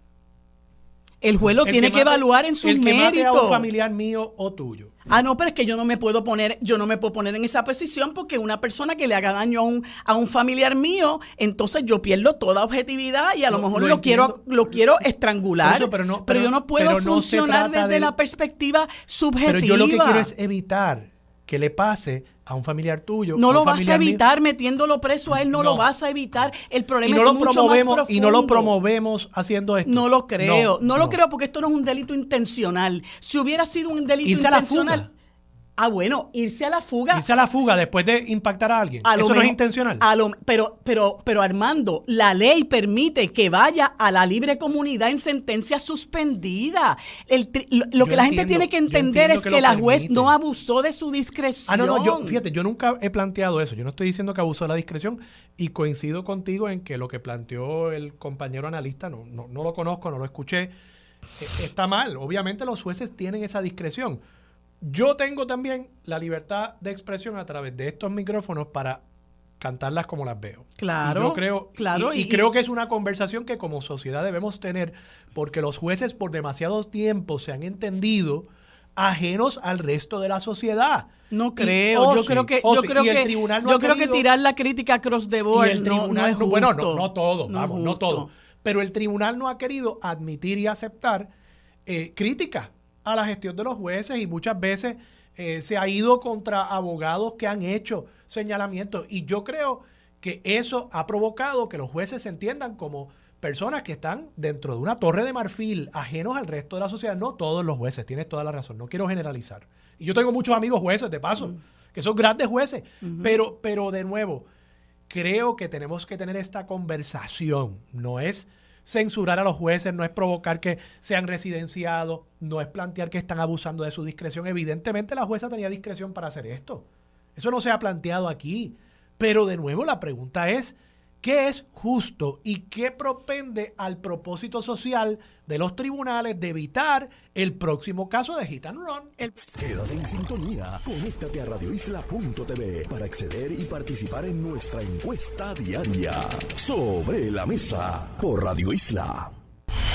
El juez lo tiene que evaluar en sus méritos. El que mate a un familiar mío o tuyo. No, pero es que yo no me puedo poner en esa posición, porque una persona que le haga daño a un familiar mío, entonces yo pierdo toda objetividad y a lo mejor lo quiero estrangular. Eso, pero yo no puedo funcionar desde la perspectiva subjetiva. Pero yo lo que quiero es evitar que le pase a un familiar tuyo. No lo vas a evitar metiéndolo preso a él, no lo vas a evitar. El problema es mucho más profundo. Y no lo promovemos haciendo esto. No lo creo. No lo creo, porque esto no es un delito intencional. Si hubiera sido un delito intencional... Bueno, irse a la fuga. Irse a la fuga después de impactar a alguien. Eso no es intencional. Pero Armando, la ley permite que vaya a la libre comunidad en sentencia suspendida. Lo que la gente tiene que entender es que la juez no abusó de su discreción. Fíjate, yo nunca he planteado eso. Yo no estoy diciendo que abusó de la discreción, y coincido contigo en que lo que planteó el compañero analista, no lo conozco, no lo escuché, está mal. Obviamente los jueces tienen esa discreción. Yo tengo también la libertad de expresión a través de estos micrófonos para cantarlas como las veo. Claro. Y yo creo, creo que es una conversación que como sociedad debemos tener, porque los jueces por demasiado tiempo se han entendido ajenos al resto de la sociedad. No creo. Yo creo que tirar la crítica across the board no es justo. Bueno, no todo, no no todo. Pero el tribunal no ha querido admitir y aceptar críticas a la gestión de los jueces, y muchas veces se ha ido contra abogados que han hecho señalamientos. Y yo creo que eso ha provocado que los jueces se entiendan como personas que están dentro de una torre de marfil, ajenos al resto de la sociedad. No todos los jueces, tienes toda la razón, no quiero generalizar. Y yo tengo muchos amigos jueces, de paso, que son grandes jueces, pero de nuevo, creo que tenemos que tener esta conversación. No es censurar a los jueces, no es provocar que sean residenciados, no es plantear que están abusando de su discreción. Evidentemente la jueza tenía discreción para hacer esto. Eso no se ha planteado aquí. Pero de nuevo la pregunta es, ¿qué es justo y qué propende al propósito social de los tribunales de evitar el próximo caso de Hit and Run? Quédate en sintonía. Conéctate a radioisla.tv para acceder y participar en nuestra encuesta diaria. Sobre la mesa por Radio Isla.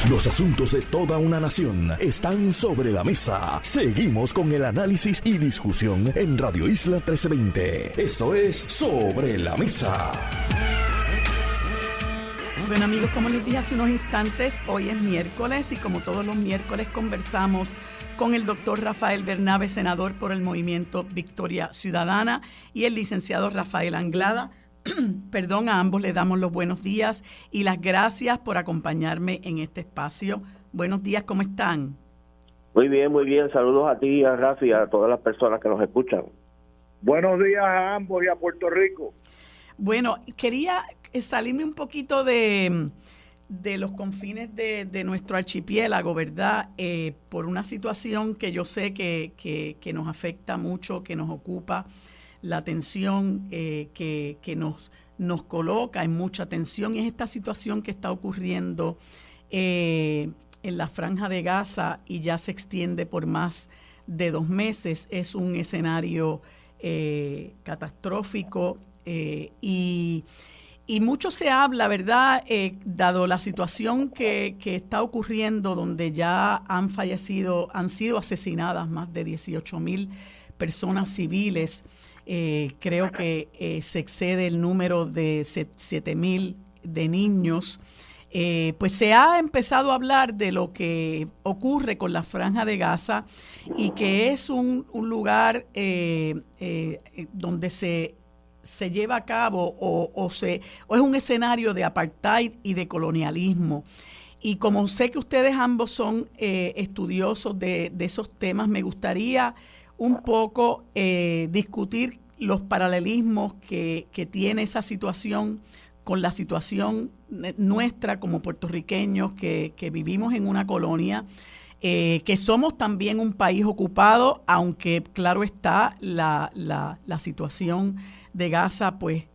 Los asuntos de toda una nación están sobre la mesa. Seguimos con el análisis y discusión en Radio Isla 1320. Esto es Sobre la Mesa. Bueno, amigos, como les dije hace unos instantes, hoy es miércoles y como todos los miércoles conversamos con el doctor Rafael Bernabe, senador por el Movimiento Victoria Ciudadana, y el licenciado Rafael Anglada. Perdón, a ambos les damos los buenos días y las gracias por acompañarme en este espacio. Buenos días, ¿cómo están? Muy bien, muy bien. Saludos a ti, a Rafi y a todas las personas que nos escuchan. Buenos días a ambos y a Puerto Rico. Bueno, quería salirme un poquito de los confines de nuestro archipiélago, ¿verdad? Por una situación que yo sé que nos afecta mucho, que nos ocupa la atención, que nos coloca en mucha tensión, y es esta situación que está ocurriendo en la Franja de Gaza y ya se extiende por más de 2 meses. Es un escenario catastrófico y mucho se habla, ¿verdad? Dado la situación que está ocurriendo, donde ya han sido asesinadas más de 18,000 personas civiles. Creo que se excede el número de 7,000 de niños. Pues se ha empezado a hablar de lo que ocurre con la Franja de Gaza y que es un lugar donde se lleva a cabo o es un escenario de apartheid y de colonialismo. Y como sé que ustedes ambos son estudiosos de esos temas, me gustaría un poco discutir los paralelismos que tiene esa situación con la situación nuestra como puertorriqueños que vivimos en una colonia, que somos también un país ocupado, aunque claro está, la situación de Gaza pues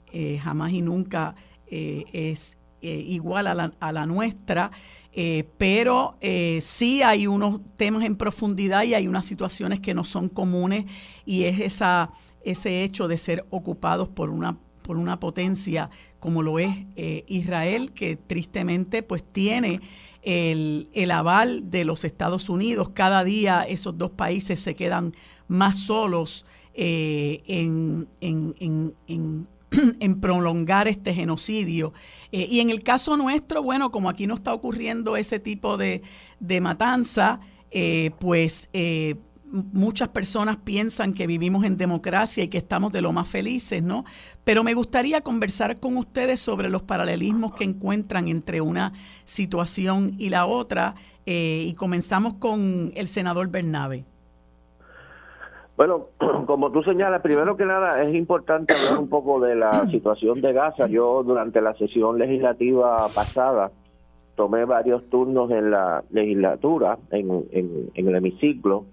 jamás y nunca es igual a la nuestra. Pero sí hay unos temas en profundidad y hay unas situaciones que no son comunes, y es ese hecho de ser ocupados por una potencia como lo es Israel, que tristemente pues tiene el aval de los Estados Unidos. Cada día esos dos países se quedan más solos en prolongar este genocidio. Y en el caso nuestro, bueno, como aquí no está ocurriendo ese tipo de matanza, pues muchas personas piensan que vivimos en democracia y que estamos de lo más felices, ¿no? Pero me gustaría conversar con ustedes sobre los paralelismos que encuentran entre una situación y la otra, y comenzamos con el senador Bernabe. Bueno, como tú señalas, primero que nada es importante hablar un poco de la situación de Gaza. Yo durante la sesión legislativa pasada tomé varios turnos en la legislatura, en el hemiciclo,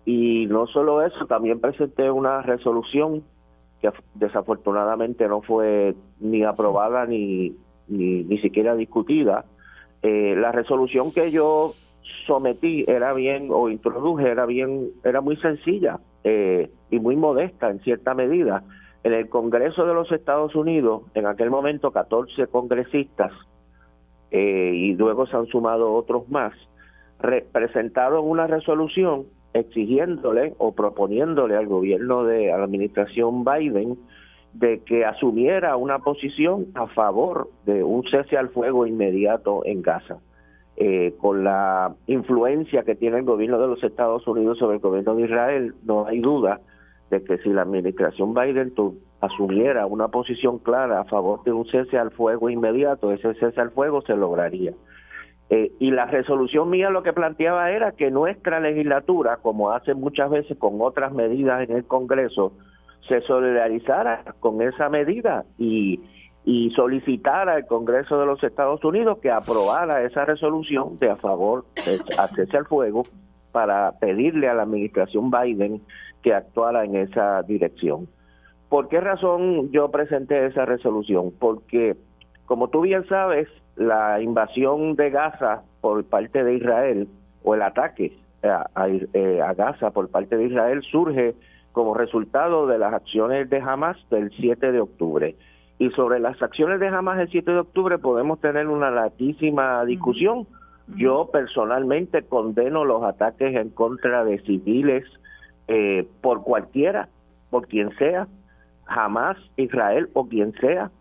y no solo eso, también presenté una resolución que desafortunadamente no fue ni aprobada ni siquiera discutida. La resolución que yo sometí era muy sencilla y muy modesta en cierta medida. En el Congreso de los Estados Unidos, en aquel momento 14 congresistas, y luego se han sumado otros más, presentaron una resolución exigiéndole o proponiéndole al gobierno a la administración Biden de que asumiera una posición a favor de un cese al fuego inmediato en Gaza. Con la influencia que tiene el gobierno de los Estados Unidos sobre el gobierno de Israel, no hay duda de que si la administración Biden asumiera una posición clara a favor de un cese al fuego inmediato, ese cese al fuego se lograría. Y la resolución mía lo que planteaba era que nuestra legislatura, como hace muchas veces con otras medidas en el Congreso, se solidarizara con esa medida y solicitara al Congreso de los Estados Unidos que aprobara esa resolución de a favor de cese al fuego para pedirle a la administración Biden que actuara en esa dirección. ¿Por qué razón yo presenté esa resolución? Porque, como tú bien sabes, la invasión de Gaza por parte de Israel, o el ataque a Gaza por parte de Israel, surge como resultado de las acciones de Hamas del 7 de octubre. Y sobre las acciones de Hamas el 7 de octubre podemos tener una larguísima discusión. Yo personalmente condeno los ataques en contra de civiles por cualquiera, por quien sea, Hamas, Israel o quien sea,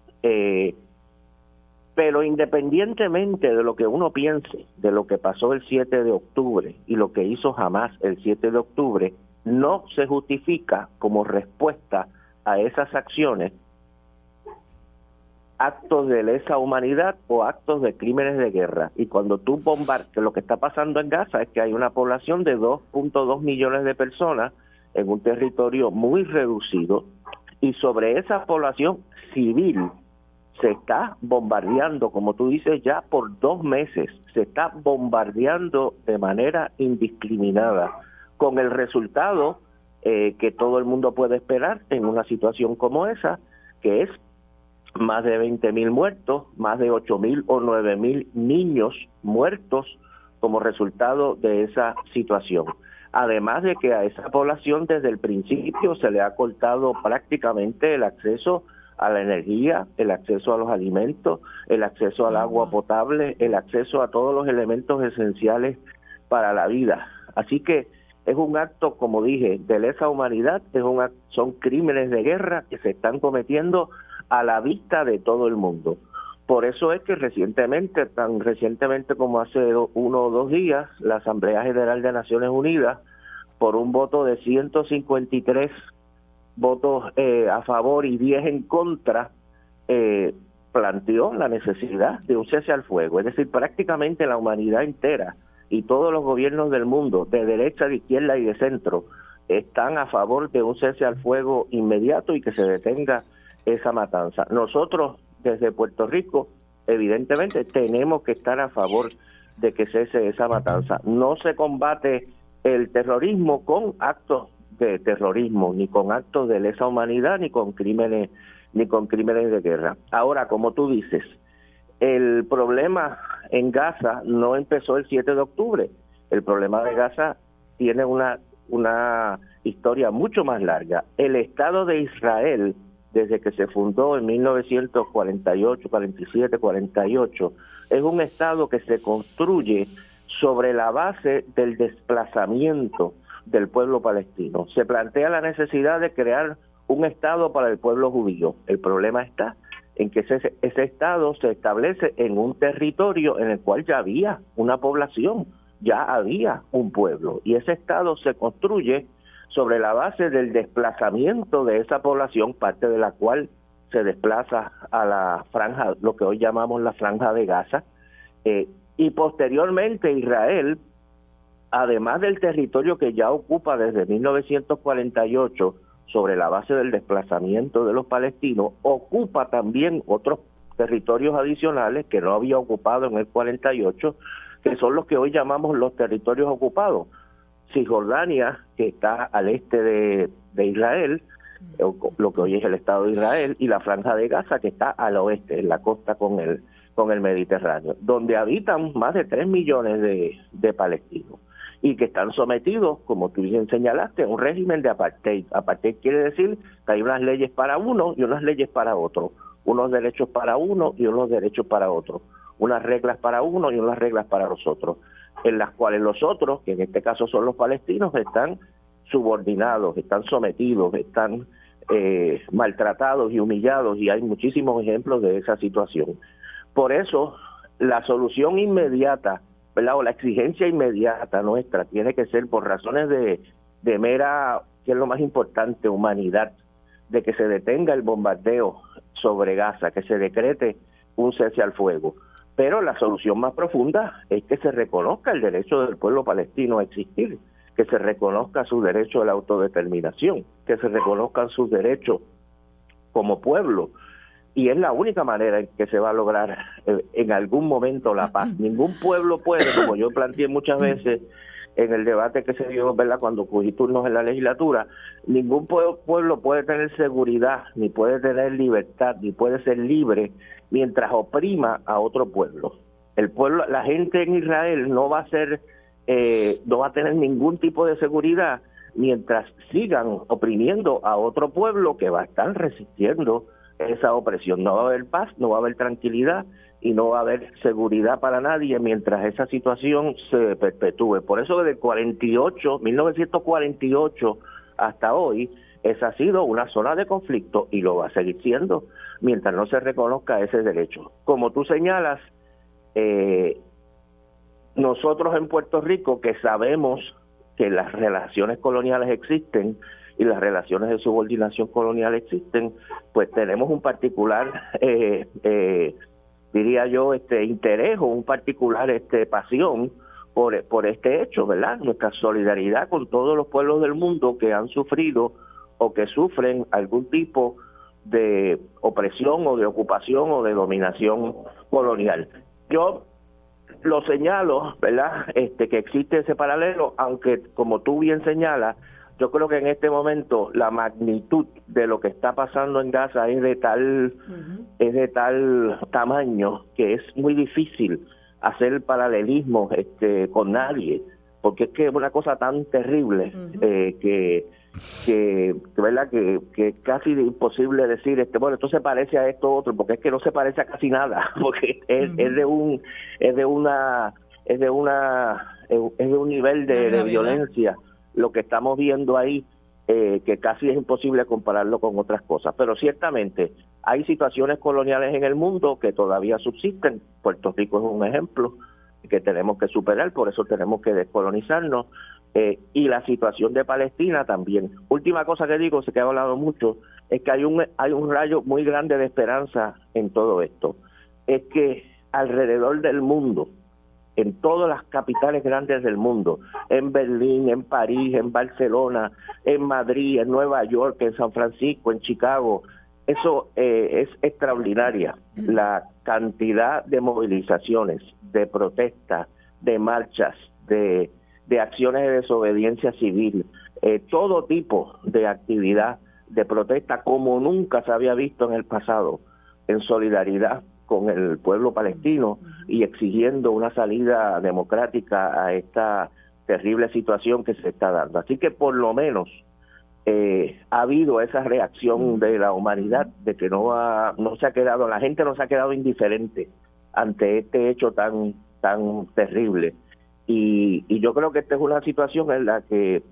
pero independientemente de lo que uno piense de lo que pasó el 7 de octubre y lo que hizo Hamas el 7 de octubre, no se justifica como respuesta a esas acciones actos de lesa humanidad o actos de crímenes de guerra. Y cuando tú bombardeas, lo que está pasando en Gaza es que hay una población de 2.2 millones de personas en un territorio muy reducido, y sobre esa población civil se está bombardeando, como tú dices, ya por 2 meses, se está bombardeando de manera indiscriminada, con el resultado que todo el mundo puede esperar en una situación como esa, que es más de 20,000 muertos, más de 8,000 o 9,000 niños muertos como resultado de esa situación. Además de que a esa población desde el principio se le ha cortado prácticamente el acceso a la energía, el acceso a los alimentos, el acceso al agua potable, el acceso a todos los elementos esenciales para la vida. Así que es un acto, como dije, de lesa humanidad, son crímenes de guerra que se están cometiendo a la vista de todo el mundo. Por eso es que recientemente, tan recientemente como hace 1 o 2 días, la Asamblea General de Naciones Unidas, por un voto de 153 votos a favor y 10 en contra, planteó la necesidad de un cese al fuego. Es decir, prácticamente la humanidad entera y todos los gobiernos del mundo, de derecha, de izquierda y de centro, están a favor de un cese al fuego inmediato y que se detenga esa matanza. Nosotros, desde Puerto Rico, evidentemente tenemos que estar a favor de que cese esa matanza. No se combate el terrorismo con actos de terrorismo, ni con actos de lesa humanidad, ni con crímenes de guerra. Ahora, como tú dices, el problema en Gaza no empezó el 7 de octubre. El problema de Gaza tiene una historia mucho más larga. El Estado de Israel, desde que se fundó en 1948, 47, 48, es un Estado que se construye sobre la base del desplazamiento del pueblo palestino. Se plantea la necesidad de crear un Estado para el pueblo judío. El problema está en que ese Estado se establece en un territorio en el cual ya había una población, ya había un pueblo, y ese Estado se construye sobre la base del desplazamiento de esa población, parte de la cual se desplaza a la franja, lo que hoy llamamos la Franja de Gaza, y posteriormente Israel, además del territorio que ya ocupa desde 1948 sobre la base del desplazamiento de los palestinos, ocupa también otros territorios adicionales que no había ocupado en el 48, que son los que hoy llamamos los territorios ocupados. Cisjordania, que está al este de Israel, lo que hoy es el Estado de Israel, y la Franja de Gaza, que está al oeste, en la costa con el Mediterráneo, donde habitan más de 3 millones de palestinos y que están sometidos, como tú bien señalaste, a un régimen de apartheid. Apartheid quiere decir que hay unas leyes para uno y unas leyes para otro, unos derechos para uno y unos derechos para otro, unas reglas para uno y unas reglas para los otros. en las cuales los otros, que en este caso son los palestinos, están subordinados, están sometidos, están maltratados y humillados, y hay muchísimos ejemplos de esa situación. Por eso, la solución inmediata, ¿verdad?, o la exigencia inmediata nuestra tiene que ser por razones de mera, que es lo más importante, humanidad, de que se detenga el bombardeo sobre Gaza, que se decrete un cese al fuego. Pero la solución más profunda es que se reconozca el derecho del pueblo palestino a existir, que se reconozca su derecho a la autodeterminación, que se reconozcan sus derechos como pueblo. Y es la única manera en que se va a lograr en algún momento la paz. Ningún pueblo puede, como yo planteé muchas veces en el debate que se dio, ¿verdad?, cuando cogí turnos en la legislatura, ningún pueblo puede tener seguridad, ni puede tener libertad, ni puede ser libre mientras oprima a otro pueblo. El pueblo, la gente en Israel no va a ser, no va a tener ningún tipo de seguridad mientras sigan oprimiendo a otro pueblo que va a estar resistiendo esa opresión. No va a haber paz, no va a haber tranquilidad y no va a haber seguridad para nadie mientras esa situación se perpetúe. Por eso desde 1948 hasta hoy, esa ha sido una zona de conflicto y lo va a seguir siendo mientras no se reconozca ese derecho. Como tú señalas, nosotros en Puerto Rico, que sabemos que las relaciones coloniales existen y las relaciones de subordinación colonial existen, pues tenemos un particular diría yo, interés o un particular pasión por este hecho, ¿verdad? Nuestra solidaridad con todos los pueblos del mundo que han sufrido o que sufren algún tipo de opresión o de ocupación o de dominación colonial. Yo lo señalo, ¿verdad?, que existe ese paralelo, aunque como tú bien señalas, yo creo que en este momento la magnitud de lo que está pasando en Gaza es de tal tamaño que es muy difícil hacer paralelismo con nadie, porque es que es una cosa tan terrible que verdad que es casi imposible decir bueno, esto se parece a esto otro, porque es que no se parece a casi nada, porque es de un nivel de violencia lo que estamos viendo ahí, que casi es imposible compararlo con otras cosas. Pero ciertamente hay situaciones coloniales en el mundo que todavía subsisten. Puerto Rico es un ejemplo que tenemos que superar, por eso tenemos que descolonizarnos, y la situación de Palestina también. Última cosa que digo, sé que he hablado mucho, es que hay un rayo muy grande de esperanza en todo esto. Es que alrededor del mundo, en todas las capitales grandes del mundo, en Berlín, en París, en Barcelona, en Madrid, en Nueva York, en San Francisco, en Chicago, eso es extraordinaria. La cantidad de movilizaciones, de protestas, de marchas, de acciones de desobediencia civil, todo tipo de actividad de protesta como nunca se había visto en el pasado, en solidaridad con el pueblo palestino y exigiendo una salida democrática a esta terrible situación que se está dando. Así que por lo menos ha habido esa reacción de la humanidad, de que no se ha quedado, la gente no se ha quedado indiferente ante este hecho tan terrible. Y yo creo que esta es una situación en la que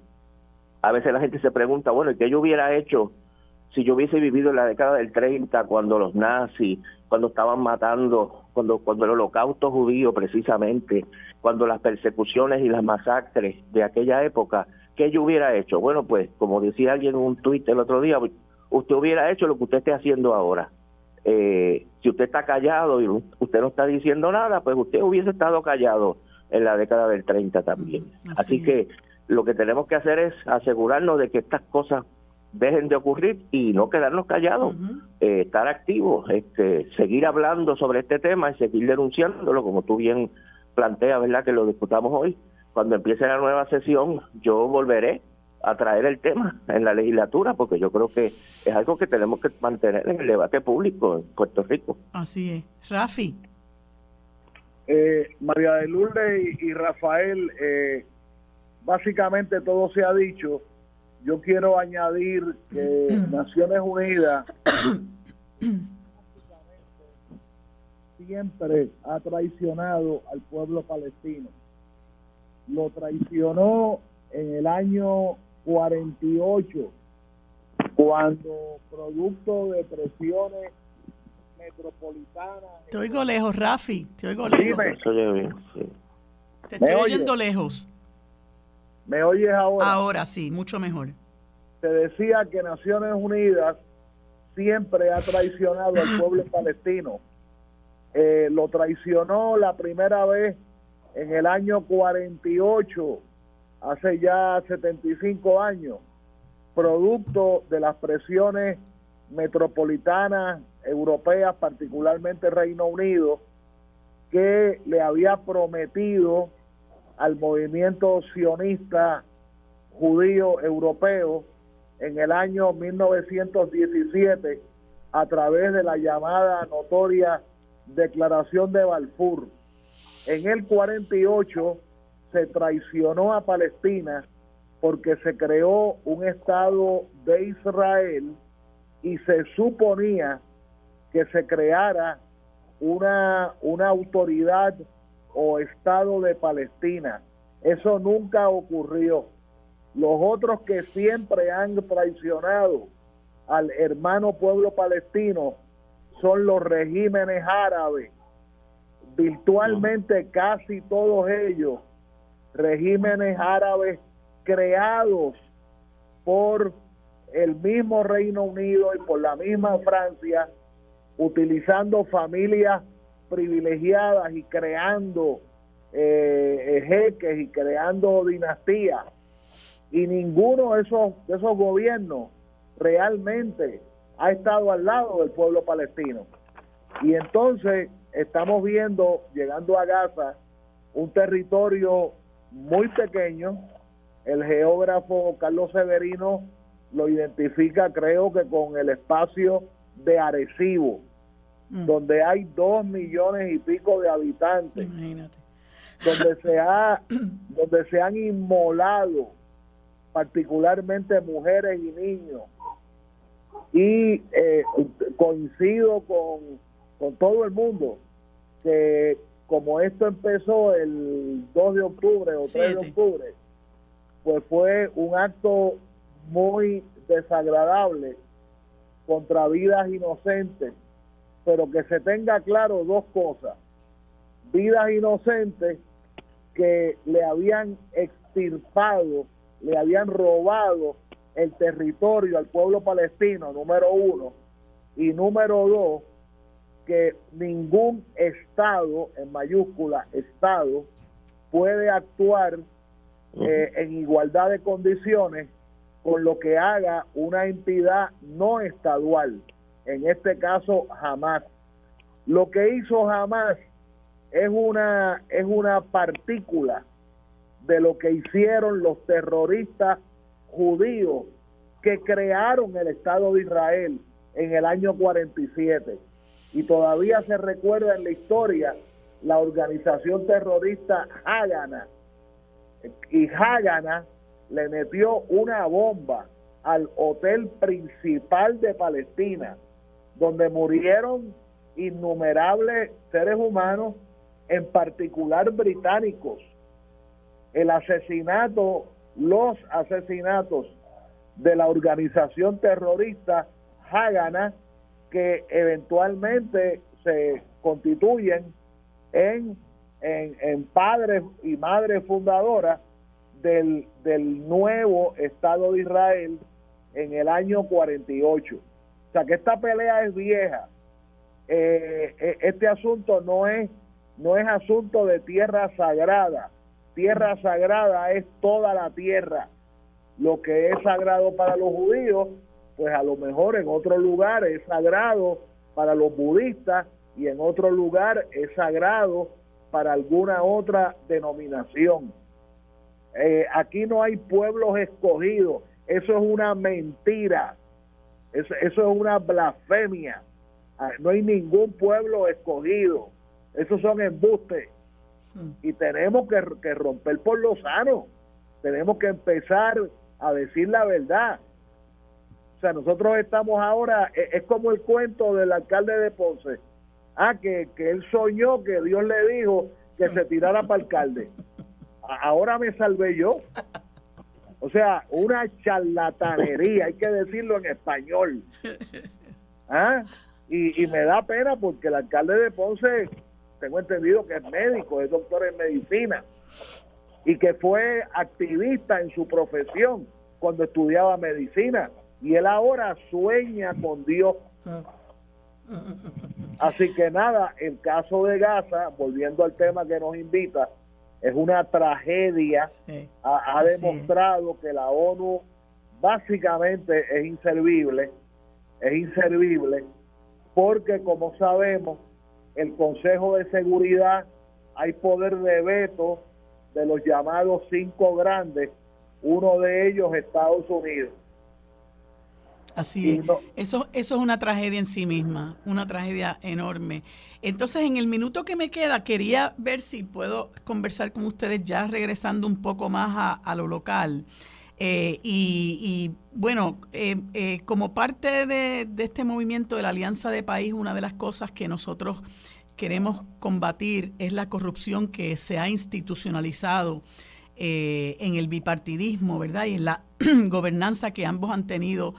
a veces la gente se pregunta, bueno, ¿y qué yo hubiera hecho si yo hubiese vivido en la década del 30, cuando los nazis, cuando estaban matando, cuando el holocausto judío precisamente, cuando las persecuciones y las masacres de aquella época, ¿qué yo hubiera hecho? Bueno, pues como decía alguien en un tuit el otro día, usted hubiera hecho lo que usted esté haciendo ahora. Si usted está callado y usted no está diciendo nada, pues usted hubiese estado callado en la década del 30 también. Así que lo que tenemos que hacer es asegurarnos de que estas cosas dejen de ocurrir y no quedarnos callados, estar activos, seguir hablando sobre este tema y seguir denunciándolo, como tú bien planteas, ¿verdad?, que lo discutamos hoy. Cuando empiece la nueva sesión, yo volveré a traer el tema en la legislatura, porque yo creo que es algo que tenemos que mantener en el debate público en Puerto Rico. Así es. Rafi. María de Lourdes y Rafael, básicamente todo se ha dicho. Yo quiero añadir que Naciones Unidas siempre ha traicionado al pueblo palestino. lo traicionó en el año 48, cuando producto de presiones metropolitanas... Te oigo lejos, Rafi, te oigo lejos. Dime. Eso oye bien, sí. Te estoy ¿Me oyendo oyes? lejos. ¿Me oyes ahora? Ahora sí, mucho mejor. Se decía que Naciones Unidas siempre ha traicionado al pueblo palestino. Lo traicionó la primera vez en el año 48, hace ya 75 años, producto de las presiones metropolitanas europeas, particularmente Reino Unido, que le había prometido al movimiento sionista judío europeo en el año 1917 a través de la llamada notoria Declaración de Balfour. En el 48 se traicionó a Palestina porque se creó un Estado de Israel y se suponía que se creara una autoridad o Estado de Palestina. Eso nunca ocurrió. Los otros que siempre han traicionado al hermano pueblo palestino son los regímenes árabes, virtualmente casi todos ellos, regímenes árabes creados por el mismo Reino Unido y por la misma Francia, utilizando familias privilegiadas y creando jeques y creando dinastías. Y ninguno de esos gobiernos realmente ha estado al lado del pueblo palestino. Y entonces estamos viendo, llegando a Gaza, un territorio muy pequeño. El geógrafo Carlos Severino lo identifica, creo que con el espacio de Arecibo, donde hay 2 millones y pico de habitantes. Imagínate. Donde se han inmolado particularmente mujeres y niños. Y coincido con todo el mundo que como esto empezó el 2 de octubre o 3 de octubre, pues fue un acto muy desagradable contra vidas inocentes, pero que se tenga claro dos cosas: vidas inocentes que le habían extirpado, le habían robado el territorio al pueblo palestino, número uno, y número dos, que ningún Estado, en mayúscula Estado, puede actuar en igualdad de condiciones con lo que haga una entidad no estadual, en este caso Hamás. Lo que hizo Hamás es una partícula de lo que hicieron los terroristas judíos que crearon el Estado de Israel en el año 47. Y todavía se recuerda en la historia la organización terrorista Hágana. Y Hágana le metió una bomba al hotel principal de Palestina, donde murieron innumerables seres humanos, en particular británicos. Los asesinatos de la organización terrorista Hágana, que eventualmente se constituyen en padres y madres fundadoras del nuevo Estado de Israel en el año 48. O sea que esta pelea es vieja. Este asunto no es asunto de tierra sagrada. Tierra sagrada es toda la tierra. Lo que es sagrado para los judíos, pues a lo mejor en otro lugar es sagrado para los budistas y en otro lugar es sagrado para alguna otra denominación. Aquí no hay pueblos escogidos. Eso es una mentira. Eso es una blasfemia. No hay ningún pueblo escogido. Esos son embustes. Y tenemos que romper por lo sano. Tenemos que empezar a decir la verdad. O sea, nosotros estamos ahora, es como el cuento del alcalde de Ponce. Que él soñó que Dios le dijo que se tirara para alcalde. ahora me salvé yo. O sea, una charlatanería, hay que decirlo en español. ¿Ah? Y me da pena porque el alcalde de Ponce, tengo entendido que es médico, es doctor en medicina, y que fue activista en su profesión cuando estudiaba medicina, y él ahora sueña con Dios. Así que nada, el caso de Gaza, volviendo al tema que nos invita, es una tragedia. Sí, ha demostrado que la ONU básicamente es inservible, porque como sabemos, el Consejo de Seguridad hay poder de veto de los llamados 5 grandes, uno de ellos Estados Unidos. Así es. No, eso es una tragedia en sí misma, una tragedia enorme. Entonces, en el minuto que me queda, quería ver si puedo conversar con ustedes ya regresando un poco más a lo local. Bueno, como parte de este movimiento de la Alianza de País, una de las cosas que nosotros queremos combatir es la corrupción que se ha institucionalizado en el bipartidismo, ¿verdad? Y en la gobernanza que ambos han tenido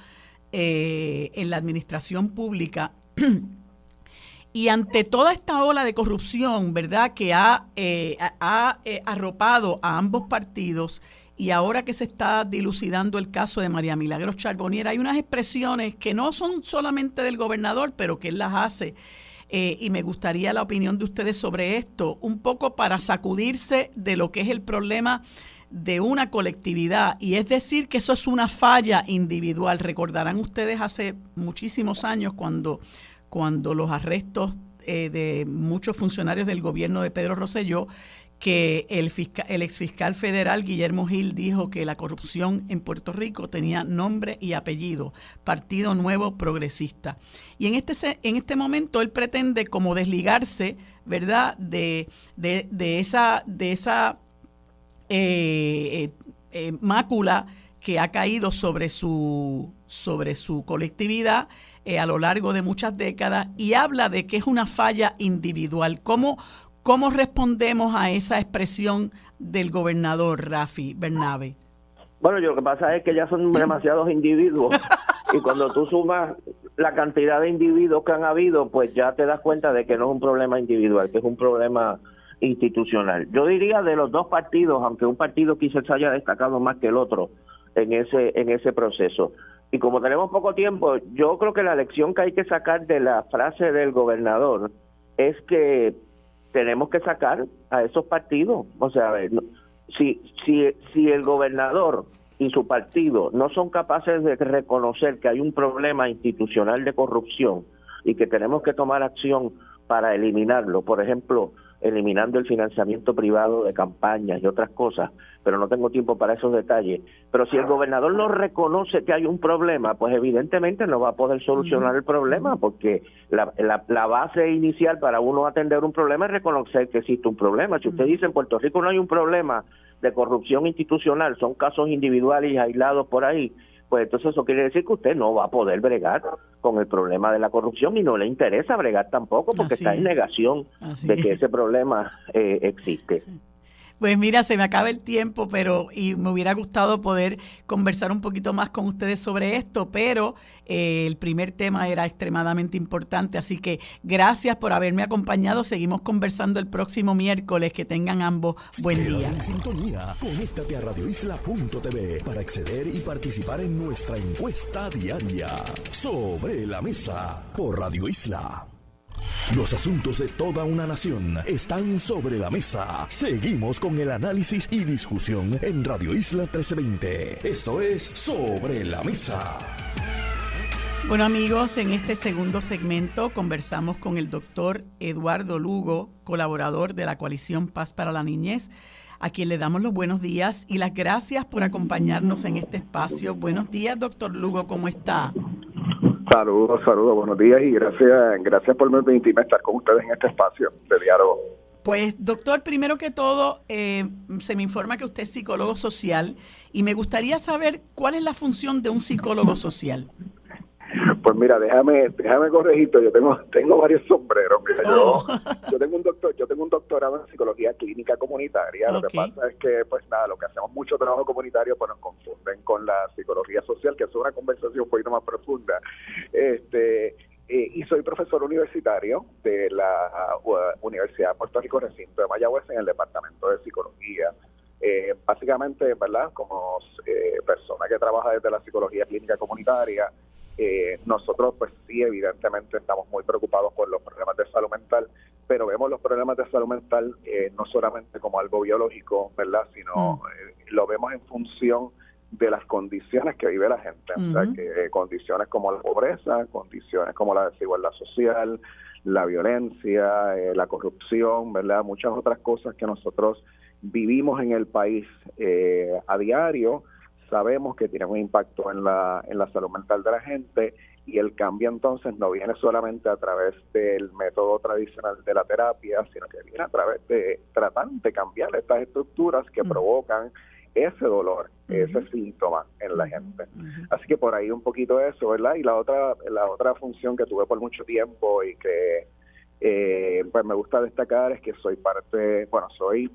en la administración pública. Y ante toda esta ola de corrupción, ¿verdad?, que ha arropado a ambos partidos, y ahora que se está dilucidando el caso de María Milagros Charbonnier, hay unas expresiones que no son solamente del gobernador, pero que él las hace. Y me gustaría la opinión de ustedes sobre esto, un poco para sacudirse de lo que es el problema de una colectividad, y es decir que eso es una falla individual. Recordarán ustedes hace muchísimos años cuando los arrestos de muchos funcionarios del gobierno de Pedro Rosselló, que el exfiscal federal Guillermo Gil dijo que la corrupción en Puerto Rico tenía nombre y apellido, Partido Nuevo Progresista. Y en este momento él pretende como desligarse, ¿verdad?, de esa mácula que ha caído sobre su colectividad a lo largo de muchas décadas, y habla de que es una falla individual. ¿Cómo respondemos a esa expresión del gobernador, Rafi Bernabe? Bueno, lo que pasa es que ya son demasiados individuos, y cuando tú sumas la cantidad de individuos que han habido, pues ya te das cuenta de que no es un problema individual, que es un problema institucional. Yo diría de los dos partidos, aunque un partido quizás se haya destacado más que el otro en ese proceso. Y como tenemos poco tiempo, yo creo que la lección que hay que sacar de la frase del gobernador es que tenemos que sacar a esos partidos. O sea, si el gobernador y su partido no son capaces de reconocer que hay un problema institucional de corrupción y que tenemos que tomar acción para eliminarlo, por ejemplo, eliminando el financiamiento privado de campañas y otras cosas, pero no tengo tiempo para esos detalles. Pero si el gobernador no reconoce que hay un problema, pues evidentemente no va a poder solucionar el problema, porque la base inicial para uno atender un problema es reconocer que existe un problema. Si usted dice en Puerto Rico no hay un problema de corrupción institucional, son casos individuales y aislados por ahí, pues entonces eso quiere decir que usted no va a poder bregar con el problema de la corrupción, y no le interesa bregar tampoco, porque está en negación de que ese problema existe. Pues mira, se me acaba el tiempo, y me hubiera gustado poder conversar un poquito más con ustedes sobre esto, pero el primer tema era extremadamente importante, así que gracias por haberme acompañado. Seguimos conversando el próximo miércoles. Que tengan ambos buen día. En sintonía, conéctate a radioisla.tv para acceder y participar en nuestra encuesta diaria Sobre la Mesa por Radio Isla. Los asuntos de toda una nación están sobre la mesa. Seguimos con el análisis y discusión en Radio Isla 1320. Esto es Sobre la Mesa. Bueno, amigos, en este segundo segmento conversamos con el doctor Eduardo Lugo, colaborador de la Coalición Paz para la Niñez, a quien le damos los buenos días y las gracias por acompañarnos en este espacio. Buenos días, doctor Lugo, ¿cómo está? Saludos, buenos días, y gracias por permitirme estar con ustedes en este espacio de diálogo. Pues, doctor, primero que todo, se me informa que usted es psicólogo social, y me gustaría saber cuál es la función de un psicólogo social. Pues mira, déjame corregirte, yo tengo varios sombreros. Mira, yo tengo un doctorado en psicología clínica comunitaria. Lo que pasa es que, pues nada, lo que hacemos mucho trabajo comunitario, pues nos confunden con la psicología social, que es una conversación un poquito más profunda. Y soy profesor universitario de la Universidad de Puerto Rico, recinto de Mayagüez, en el departamento de psicología. Básicamente, ¿verdad? Como persona que trabaja desde la psicología clínica comunitaria, nosotros pues sí, evidentemente estamos muy preocupados por los problemas de salud mental, pero vemos los problemas de salud mental no solamente como algo biológico, ¿verdad? Sino lo vemos en función de las condiciones que vive la gente, o sea, que condiciones como la pobreza, condiciones como la desigualdad social, la violencia, la corrupción, ¿verdad? Muchas otras cosas que nosotros vivimos en el país a diario, sabemos que tienen un impacto en la salud mental de la gente, y el cambio entonces no viene solamente a través del método tradicional de la terapia, sino que viene a través de tratar de cambiar estas estructuras que provocan ese dolor, ese síntoma en la gente. Así que por ahí un poquito eso, ¿verdad? Y la otra función que tuve por mucho tiempo y que pues me gusta destacar es que soy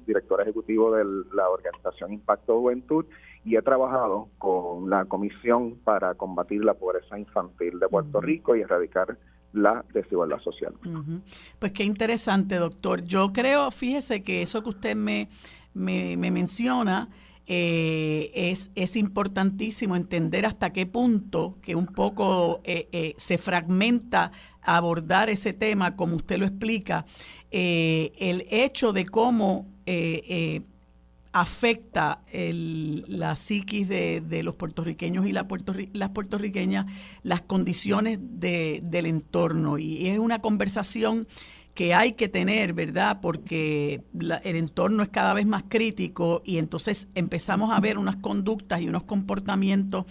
director ejecutivo de la organización Impacto Juventud, y he trabajado con la Comisión para combatir la pobreza infantil de Puerto Rico y erradicar la desigualdad social. Pues qué interesante, doctor. Yo creo, fíjese que eso que usted me menciona es importantísimo entender hasta qué punto que un poco se fragmenta abordar ese tema, como usted lo explica, el hecho de cómo afecta la psiquis de los puertorriqueños y las puertorriqueñas, las condiciones del entorno. Y es una conversación que hay que tener, ¿verdad? Porque el entorno es cada vez más crítico, y entonces empezamos a ver unas conductas y unos comportamientos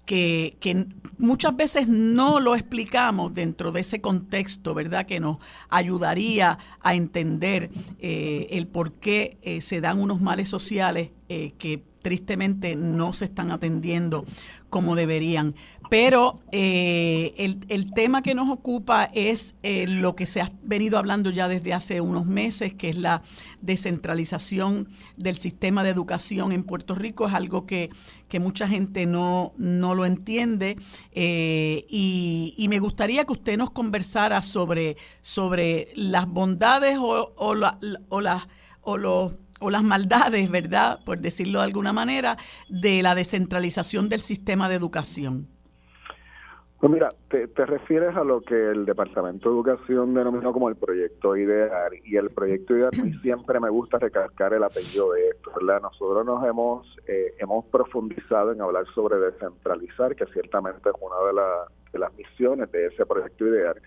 que muchas veces no lo explicamos dentro de ese contexto, ¿verdad? Que nos ayudaría a entender el por qué se dan unos males sociales que tristemente no se están atendiendo como deberían. Pero el tema que nos ocupa es lo que se ha venido hablando ya desde hace unos meses, que es la descentralización del sistema de educación en Puerto Rico. Es algo que mucha gente no lo entiende, y me gustaría que usted nos conversara sobre las bondades o las maldades, ¿verdad?, por decirlo de alguna manera, de la descentralización del sistema de educación. Pues mira, te refieres a lo que el Departamento de Educación denominó como el proyecto IDEAR, y el proyecto IDEAR siempre me gusta recalcar el apellido de esto, ¿verdad? Nosotros nos hemos profundizado en hablar sobre descentralizar, que ciertamente es una de las misiones de ese proyecto IDEAR,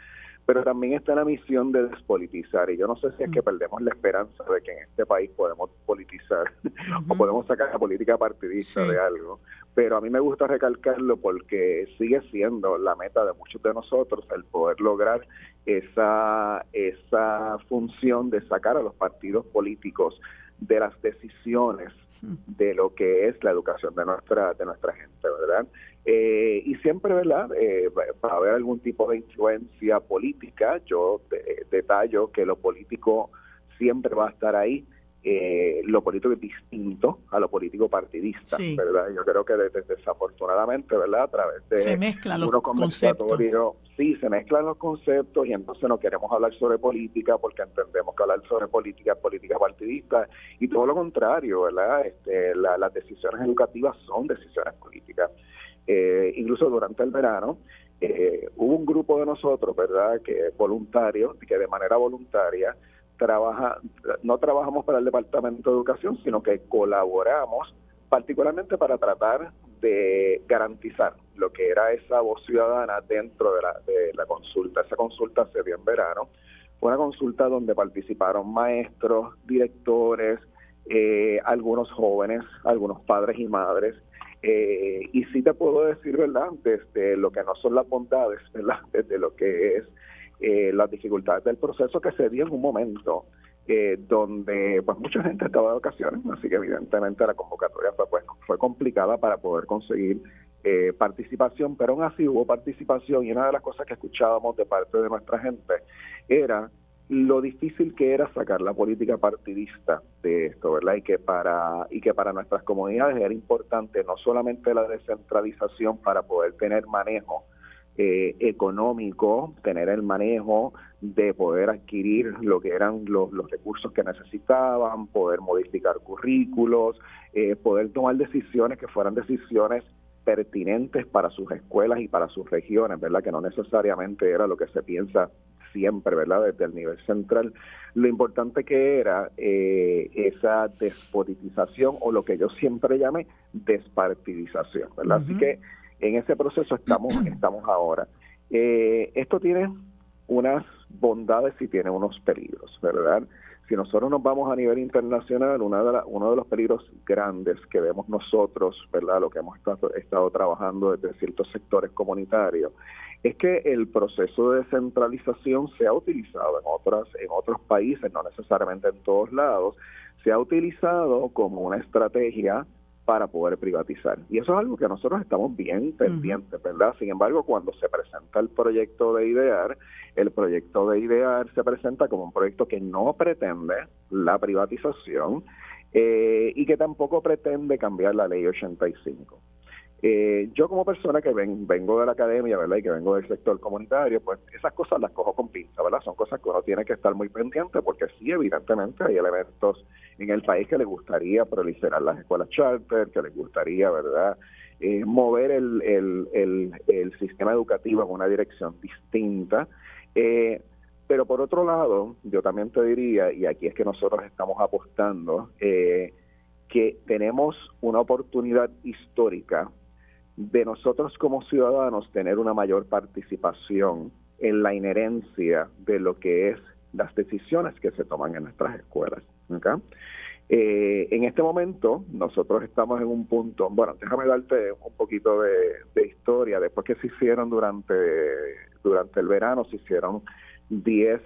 pero también está la misión de despolitizar, y yo no sé si es que perdemos la esperanza de que en este país podemos politizar o podemos sacar la política partidista de algo, pero a mí me gusta recalcarlo porque sigue siendo la meta de muchos de nosotros el poder lograr esa función de sacar a los partidos políticos de las decisiones de lo que es la educación de nuestra gente, ¿verdad? Y siempre, ¿verdad?, va a haber algún tipo de influencia política. Yo detallo que lo político siempre va a estar ahí. Lo político es distinto a lo político partidista, ¿verdad? Yo creo que desafortunadamente, ¿verdad?, a través de se mezclan los conceptos. Sí, se mezclan los conceptos, y entonces no queremos hablar sobre política porque entendemos que hablar sobre política es política partidista, y todo lo contrario, ¿verdad? Las decisiones educativas son decisiones políticas. Incluso durante el verano hubo un grupo de nosotros, ¿verdad?, que voluntarios, que de manera voluntaria no trabajamos para el Departamento de Educación, sino que colaboramos particularmente para tratar de garantizar lo que era esa voz ciudadana dentro de la consulta. Esa consulta se dio en verano. Fue una consulta donde participaron maestros, directores, algunos jóvenes, algunos padres y madres. Y sí te puedo decir, ¿verdad?, desde lo que no son las bondades, ¿verdad?, desde lo que es las dificultades del proceso, que se dio en un momento donde pues mucha gente estaba de vacaciones, así que evidentemente la convocatoria fue complicada para poder conseguir participación, pero aún así hubo participación, y una de las cosas que escuchábamos de parte de nuestra gente era lo difícil que era sacar la política partidista de esto, ¿verdad? Y que para nuestras comunidades era importante no solamente la descentralización para poder tener manejo económico, tener el manejo de poder adquirir lo que eran los recursos que necesitaban, poder modificar currículos, poder tomar decisiones que fueran decisiones pertinentes para sus escuelas y para sus regiones, ¿verdad? Que no necesariamente era lo que se piensa siempre, ¿verdad? Desde el nivel central. Lo importante que era esa despolitización, o lo que yo siempre llamé despartidización, ¿verdad? Uh-huh. Así que en ese proceso estamos ahora. Esto tiene unas bondades y tiene unos peligros, ¿verdad? Si nosotros nos vamos a nivel internacional, uno de los peligros grandes que vemos nosotros, ¿verdad? Lo que hemos estado trabajando desde ciertos sectores comunitarios, es que el proceso de descentralización se ha utilizado en otros países, no necesariamente en todos lados, se ha utilizado como una estrategia para poder privatizar. Y eso es algo que nosotros estamos bien pendientes, ¿verdad? Sin embargo, cuando se presenta el proyecto de IDEAR se presenta como un proyecto que no pretende la privatización y que tampoco pretende cambiar la ley 85. Yo como persona que vengo de la academia, ¿verdad? Y que vengo del sector comunitario, pues esas cosas las cojo con pinza, ¿verdad? Son cosas que uno tiene que estar muy pendiente, porque sí, evidentemente hay elementos en el país que les gustaría proliferar las escuelas charter, que les gustaría, ¿verdad? Mover el sistema educativo en una dirección distinta. Pero por otro lado, yo también te diría, y aquí es que nosotros estamos apostando, que tenemos una oportunidad histórica de nosotros como ciudadanos tener una mayor participación en la inherencia de lo que es las decisiones que se toman en nuestras escuelas. ¿Okay? En este momento nosotros estamos en un punto, bueno, déjame darte un poquito de historia. Después que se hicieron durante el verano, se hicieron 10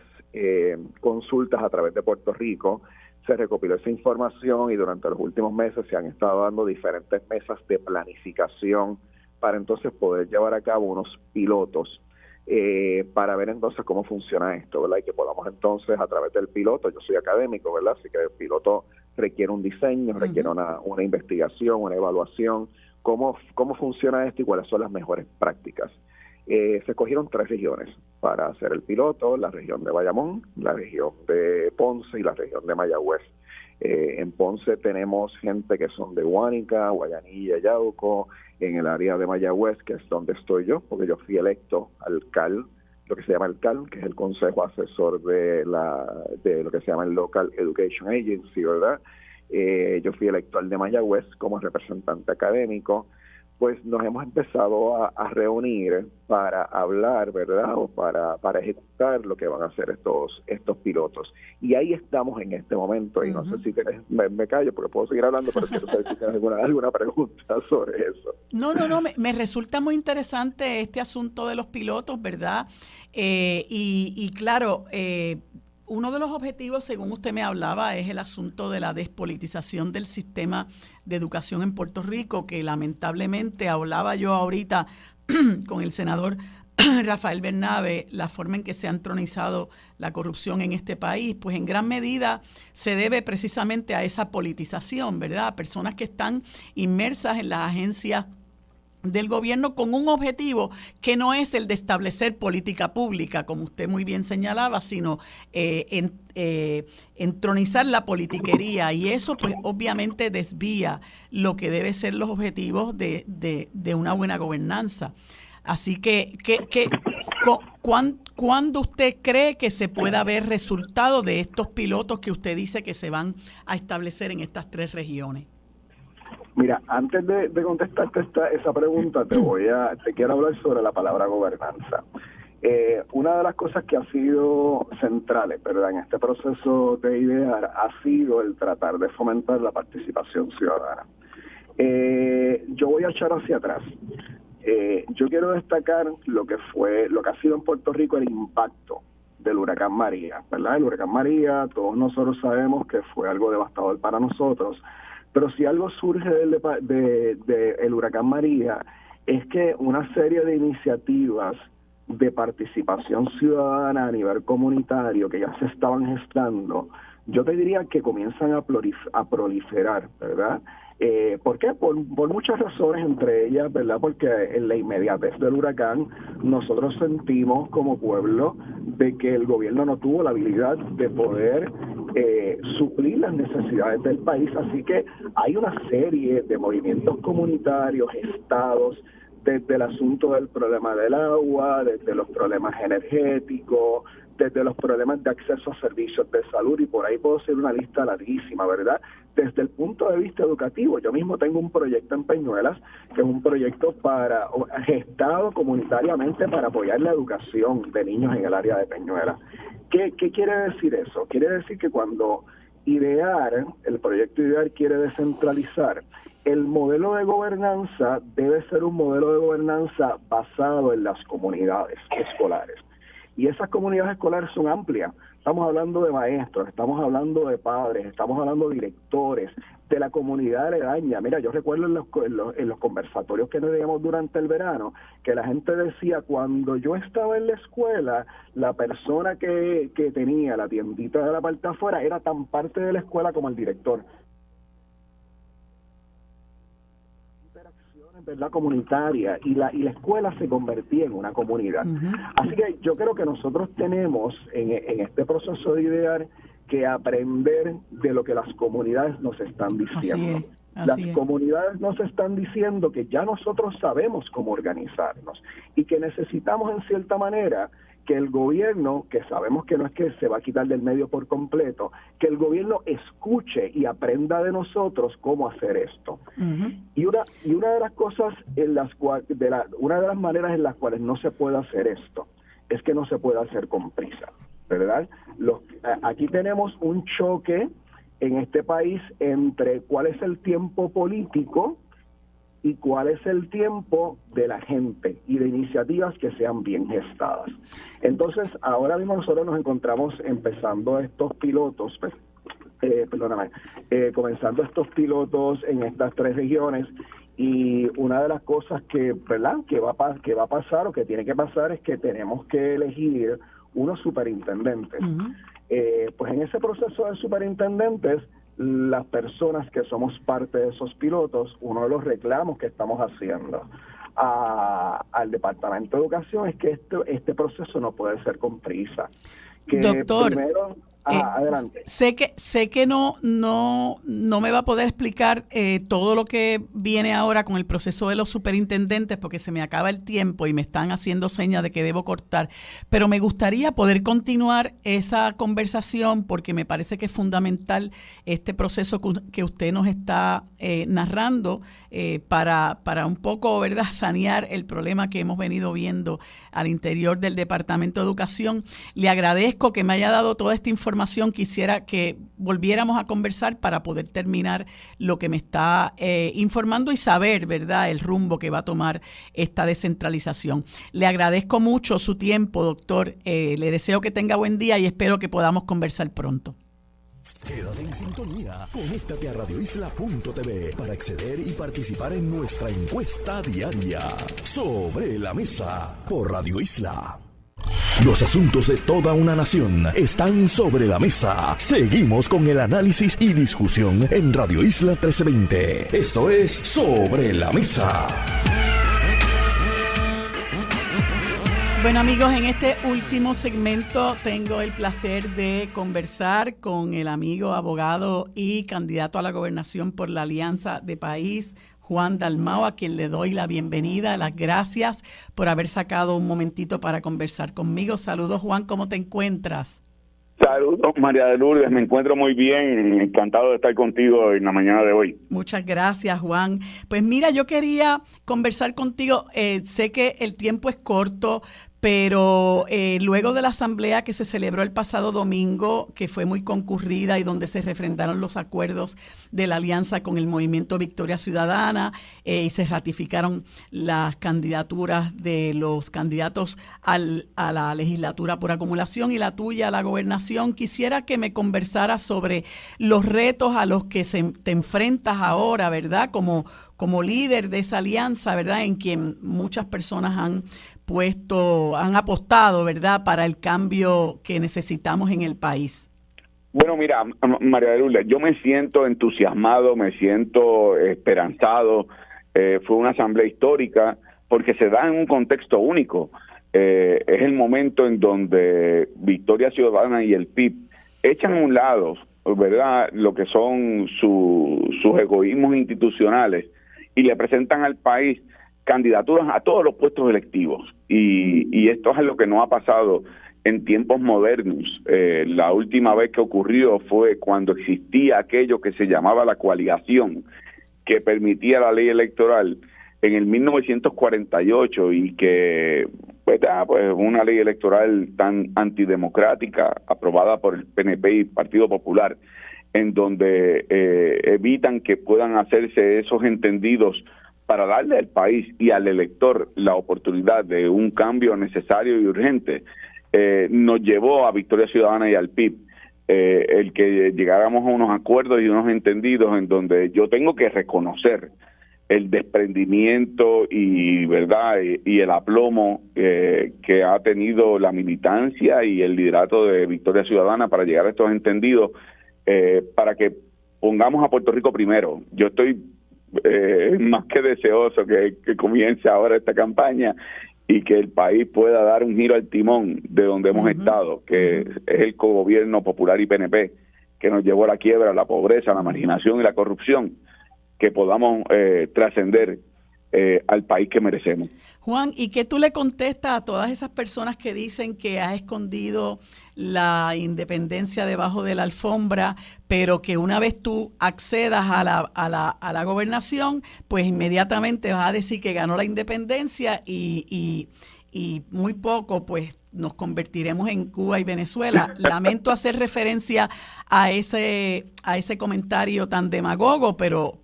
consultas a través de Puerto Rico. Se recopiló esa información y durante los últimos meses se han estado dando diferentes mesas de planificación para entonces poder llevar a cabo unos pilotos para ver entonces cómo funciona esto, ¿verdad? Y que podamos entonces a través del piloto, yo soy académico, ¿verdad? Así que el piloto requiere un diseño, requiere una investigación, una evaluación, cómo funciona esto y cuáles son las mejores prácticas. Se escogieron 3 regiones para hacer el piloto: la región de Bayamón, la región de Ponce y la región de Mayagüez. En Ponce tenemos gente que son de Guánica, Guayanilla, Yauco. En el área de Mayagüez, que es donde estoy yo, porque yo fui electo al CAL, lo que se llama el CAL, que es el Consejo Asesor de lo que se llama el Local Education Agency, ¿verdad? Yo fui electo al de Mayagüez como representante académico. Pues nos hemos empezado a reunir para hablar, ¿verdad? O para ejecutar lo que van a hacer estos pilotos. Y ahí estamos en este momento. Y no sé si me callo porque puedo seguir hablando, pero quiero saber si tienes alguna pregunta sobre eso. No, me resulta muy interesante este asunto de los pilotos, ¿verdad? Y claro, uno de los objetivos, según usted me hablaba, es el asunto de la despolitización del sistema de educación en Puerto Rico, que lamentablemente, hablaba yo ahorita con el senador Rafael Bernabe, la forma en que se ha entronizado la corrupción en este país, pues en gran medida se debe precisamente a esa politización, ¿verdad? Personas que están inmersas en las agencias del gobierno con un objetivo que no es el de establecer política pública, como usted muy bien señalaba, sino entronizar la politiquería, y eso pues obviamente desvía lo que debe ser los objetivos de una buena gobernanza. Así que ¿cuándo usted cree que se pueda ver resultado de estos pilotos que usted dice que se van a establecer en estas 3 regiones? Mira, antes de contestarte esa pregunta, te quiero hablar sobre la palabra gobernanza. Una de las cosas que ha sido centrales, ¿verdad?, en este proceso de IDEAR ha sido el tratar de fomentar la participación ciudadana. Yo voy a echar hacia atrás. Yo quiero destacar lo que ha sido en Puerto Rico el impacto del huracán María, ¿verdad? El huracán María, todos nosotros sabemos que fue algo devastador para nosotros. Pero si algo surge del huracán María es que una serie de iniciativas de participación ciudadana a nivel comunitario que ya se estaban gestando, yo te diría que comienzan a proliferar, ¿verdad? ¿Por qué? Por muchas razones, entre ellas, ¿verdad? Porque en la inmediatez del huracán nosotros sentimos como pueblo de que el gobierno no tuvo la habilidad de poder suplir las necesidades del país, así que hay una serie de movimientos comunitarios gestados desde el asunto del problema del agua, desde los problemas energéticos, desde los problemas de acceso a servicios de salud, y por ahí puedo hacer una lista larguísima, ¿verdad? Desde el punto de vista educativo, yo mismo tengo un proyecto en Peñuelas, que es un proyecto gestado comunitariamente para apoyar la educación de niños en el área de Peñuelas. ¿Qué quiere decir eso? Quiere decir que cuando el proyecto IDEAR quiere descentralizar, el modelo de gobernanza debe ser un modelo de gobernanza basado en las comunidades escolares. Y esas comunidades escolares son amplias. Estamos hablando de maestros, estamos hablando de padres, estamos hablando de directores, de la comunidad aledaña. Mira, yo recuerdo en los conversatorios que nos teníamos durante el verano, que la gente decía, cuando yo estaba en la escuela, la persona que tenía la tiendita de la parte de afuera era tan parte de la escuela como el director. ¿Verdad? Comunitaria, y la escuela se convertía en una comunidad. Así que yo creo que nosotros tenemos en este proceso de IDEAR que aprender de lo que las comunidades nos están diciendo. Las comunidades nos están diciendo que ya nosotros sabemos cómo organizarnos y que necesitamos en cierta manera que el gobierno, que sabemos que no es que se va a quitar del medio por completo, que el gobierno escuche y aprenda de nosotros cómo hacer esto. Y una de las cosas una de las maneras en las cuales no se puede hacer esto es que no se puede hacer con prisa, ¿verdad? Aquí tenemos un choque en este país entre cuál es el tiempo político y cuál es el tiempo de la gente y de iniciativas que sean bien gestadas. Entonces, ahora mismo nosotros nos encontramos empezando estos pilotos, comenzando estos pilotos en estas 3 regiones, y una de las cosas ¿verdad?, que va a pasar o que tiene que pasar es que tenemos que elegir unos superintendentes. Pues en ese proceso de superintendentes, las personas que somos parte de esos pilotos, uno de los reclamos que estamos haciendo al Departamento de Educación es que este proceso no puede ser con prisa. Que doctor, primero, adelante. Sé que no me va a poder explicar todo lo que viene ahora con el proceso de los superintendentes, porque se me acaba el tiempo y me están haciendo señas de que debo cortar, pero me gustaría poder continuar esa conversación porque me parece que es fundamental este proceso que usted nos está narrando para un poco, ¿verdad?, sanear el problema que hemos venido viendo al interior del Departamento de Educación. Le agradezco que me haya dado toda esta información. Quisiera que volviéramos a conversar para poder terminar lo que me está informando y saber, ¿verdad?, el rumbo que va a tomar esta descentralización. Le agradezco mucho su tiempo, doctor. Le deseo que tenga buen día y espero que podamos conversar pronto. Quédate en sintonía. Conéctate a radioisla.tv para acceder y participar en nuestra encuesta diaria. Sobre la mesa por Radio Isla. Los asuntos de toda una nación están sobre la mesa. Seguimos con el análisis y discusión en Radio Isla 1320. Esto es Sobre la Mesa. Bueno, amigos, en este último segmento tengo el placer de conversar con el amigo abogado y candidato a la gobernación por la Alianza de País, Juan Dalmau, a quien le doy la bienvenida, las gracias por haber sacado un momentito para conversar conmigo. Saludos, Juan, ¿cómo te encuentras? Saludos, María de Lourdes, me encuentro muy bien, encantado de estar contigo en la mañana de hoy. Muchas gracias, Juan. Pues mira, yo quería conversar contigo, sé que el tiempo es corto, pero luego de la asamblea que se celebró el pasado domingo, que fue muy concurrida y donde se refrendaron los acuerdos de la alianza con el Movimiento Victoria Ciudadana y se ratificaron las candidaturas de los candidatos a la legislatura por acumulación y la tuya a la gobernación, quisiera que me conversara sobre los retos a los que te enfrentas ahora, ¿verdad?, como como líder de esa alianza, ¿verdad?, en quien muchas personas han apostado, ¿verdad?, para el cambio que necesitamos en el país. Bueno, mira, María de Lourdes, yo me siento entusiasmado, me siento esperanzado. Fue una asamblea histórica porque se da en un contexto único. Es el momento en donde Victoria Ciudadana y el PIB echan a un lado, ¿verdad?, lo que son sus egoísmos institucionales y le presentan al país candidaturas a todos los puestos electivos. Y esto es algo que no ha pasado en tiempos modernos. La última vez que ocurrió fue cuando existía aquello que se llamaba la coaligación, que permitía la ley electoral en el 1948 y que, ¿verdad?, pues una ley electoral tan antidemocrática aprobada por el PNP y Partido Popular, en donde evitan que puedan hacerse esos entendidos para darle al país y al elector la oportunidad de un cambio necesario y urgente. Nos llevó a Victoria Ciudadana y al PIB el que llegáramos a unos acuerdos y unos entendidos en donde yo tengo que reconocer el desprendimiento y verdad y el aplomo que ha tenido la militancia y el liderato de Victoria Ciudadana para llegar a estos entendidos, para que pongamos a Puerto Rico primero. Yo estoy más que deseoso que comience ahora esta campaña y que el país pueda dar un giro al timón de donde hemos estado, que es el cogobierno popular y PNP, que nos llevó a la quiebra, a la pobreza, a la marginación y la corrupción, que podamos trascender al país que merecemos. Juan, ¿y qué tú le contestas a todas esas personas que dicen que has escondido la independencia debajo de la alfombra, pero que una vez tú accedas a la gobernación, pues inmediatamente vas a decir que ganó la independencia y muy poco pues nos convertiremos en Cuba y Venezuela? Lamento hacer referencia a ese comentario tan demagogo, pero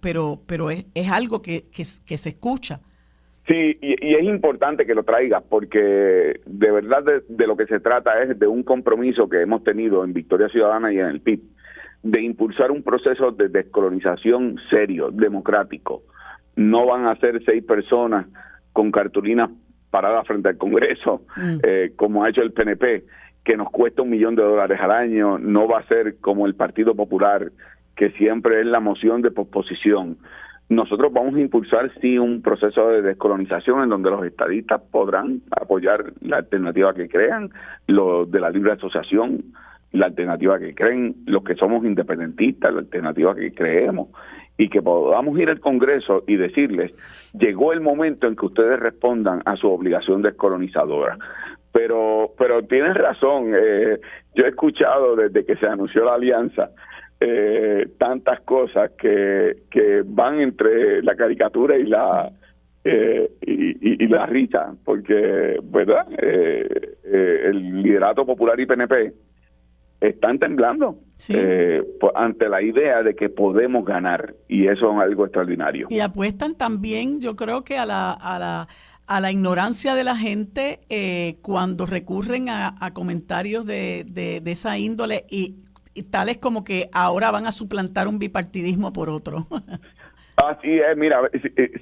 es algo que se escucha. Sí, y es importante que lo traigas porque de verdad de lo que se trata es de un compromiso que hemos tenido en Victoria Ciudadana y en el PIB, de impulsar un proceso de descolonización serio, democrático. No van a ser 6 personas con cartulinas paradas frente al Congreso, como ha hecho el PNP, que nos cuesta $1 millón al año. No va a ser como el Partido Popular, que siempre es la moción de posposición. Nosotros vamos a impulsar, sí, un proceso de descolonización en donde los estadistas podrán apoyar la alternativa que crean, los de la libre asociación, la alternativa que creen, los que somos independentistas, la alternativa que creemos, y que podamos ir al Congreso y decirles, llegó el momento en que ustedes respondan a su obligación descolonizadora. Pero tienes razón, yo he escuchado desde que se anunció la alianza tantas cosas que van entre la caricatura y la risa, porque, ¿verdad?, el liderato popular y PNP están temblando, sí, ante la idea de que podemos ganar, y eso es algo extraordinario. Y apuestan también, yo creo que a la ignorancia de la gente cuando recurren a comentarios de esa índole y tales como que ahora van a suplantar un bipartidismo por otro. Así es, mira,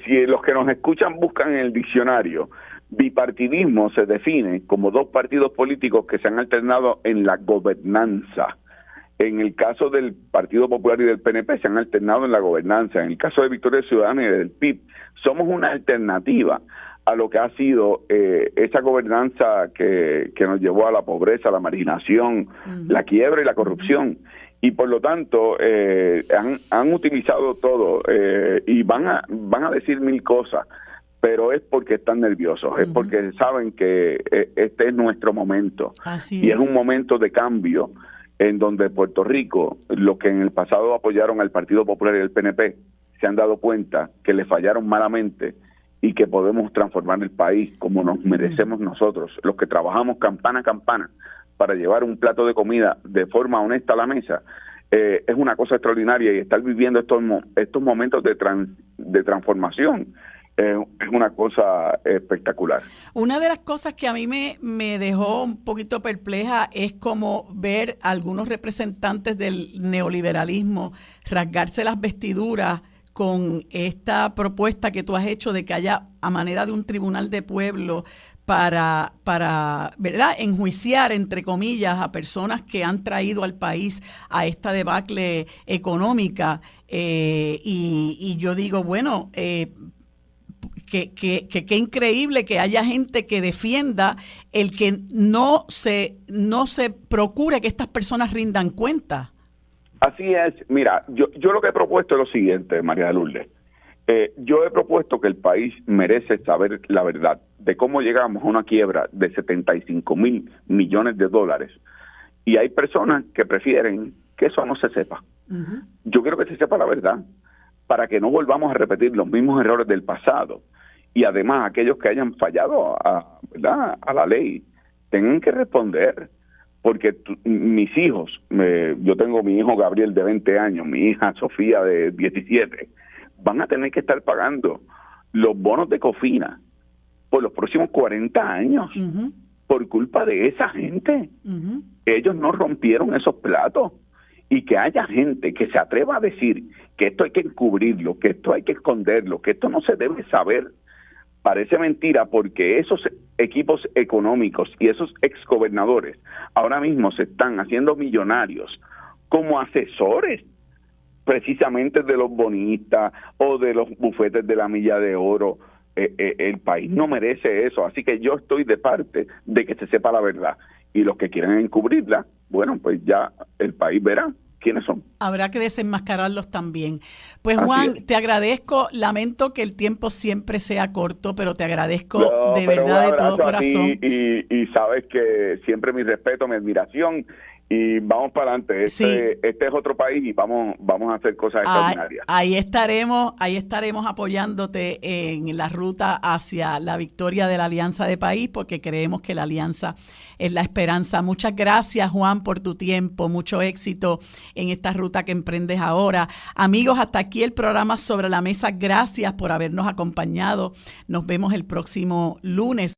si los que nos escuchan buscan en el diccionario, bipartidismo se define como 2 partidos políticos que se han alternado en la gobernanza. En el caso del Partido Popular y del PNP se han alternado en la gobernanza. En el caso de Victoria Ciudadana y del PIB, somos una alternativa a lo que ha sido esa gobernanza que nos llevó a la pobreza, la marginación, la quiebra y la corrupción. Y por lo tanto han utilizado todo y van a decir 1000 cosas, pero es porque están nerviosos, es porque saben que este es nuestro momento. Y es un momento de cambio en donde Puerto Rico, los que en el pasado apoyaron al Partido Popular y al PNP, se han dado cuenta que le fallaron malamente y que podemos transformar el país como nos merecemos nosotros, los que trabajamos campana a campana para llevar un plato de comida de forma honesta a la mesa. Es una cosa extraordinaria, y estar viviendo estos momentos de transformación es una cosa espectacular. Una de las cosas que a mí me dejó un poquito perpleja es como ver a algunos representantes del neoliberalismo rasgarse las vestiduras con esta propuesta que tú has hecho de que haya a manera de un tribunal de pueblo para ¿verdad?, enjuiciar, entre comillas, a personas que han traído al país a esta debacle económica. Y yo digo, bueno, qué increíble que haya gente que defienda el que no se procure que estas personas rindan cuenta. Así es. Mira, yo lo que he propuesto es lo siguiente, María de Lourdes. Yo he propuesto que el país merece saber la verdad de cómo llegamos a una quiebra de 75 mil millones de dólares. Y hay personas que prefieren que eso no se sepa. Uh-huh. Yo quiero que se sepa la verdad para que no volvamos a repetir los mismos errores del pasado. Y además, aquellos que hayan fallado ¿verdad?, a la ley tengan que responder. Porque mis hijos, yo tengo mi hijo Gabriel de 20 años, mi hija Sofía de 17, van a tener que estar pagando los bonos de Cofina por los próximos 40 años, uh-huh, por culpa de esa gente. Uh-huh. Ellos no rompieron esos platos. Y que haya gente que se atreva a decir que esto hay que encubrirlo, que esto hay que esconderlo, que esto no se debe saber, parece mentira, porque esos equipos económicos y esos exgobernadores ahora mismo se están haciendo millonarios como asesores precisamente de los bonistas o de los bufetes de la milla de oro. El país no merece eso, así que yo estoy de parte de que se sepa la verdad. Y los que quieren encubrirla, bueno, pues ya el país verá quiénes son. Habrá que desenmascararlos también. Pues Juan, te agradezco, lamento que el tiempo siempre sea corto, pero te agradezco de verdad de todo corazón. Y sabes que siempre mi respeto, mi admiración, y vamos para adelante. Este es otro país y vamos a hacer cosas extraordinarias. Ahí estaremos apoyándote en la ruta hacia la victoria de la Alianza de País, porque creemos que la alianza es la esperanza. Muchas gracias, Juan, por tu tiempo. Mucho éxito en esta ruta que emprendes ahora. Amigos, hasta aquí el programa Sobre la Mesa. Gracias por habernos acompañado. Nos vemos el próximo lunes.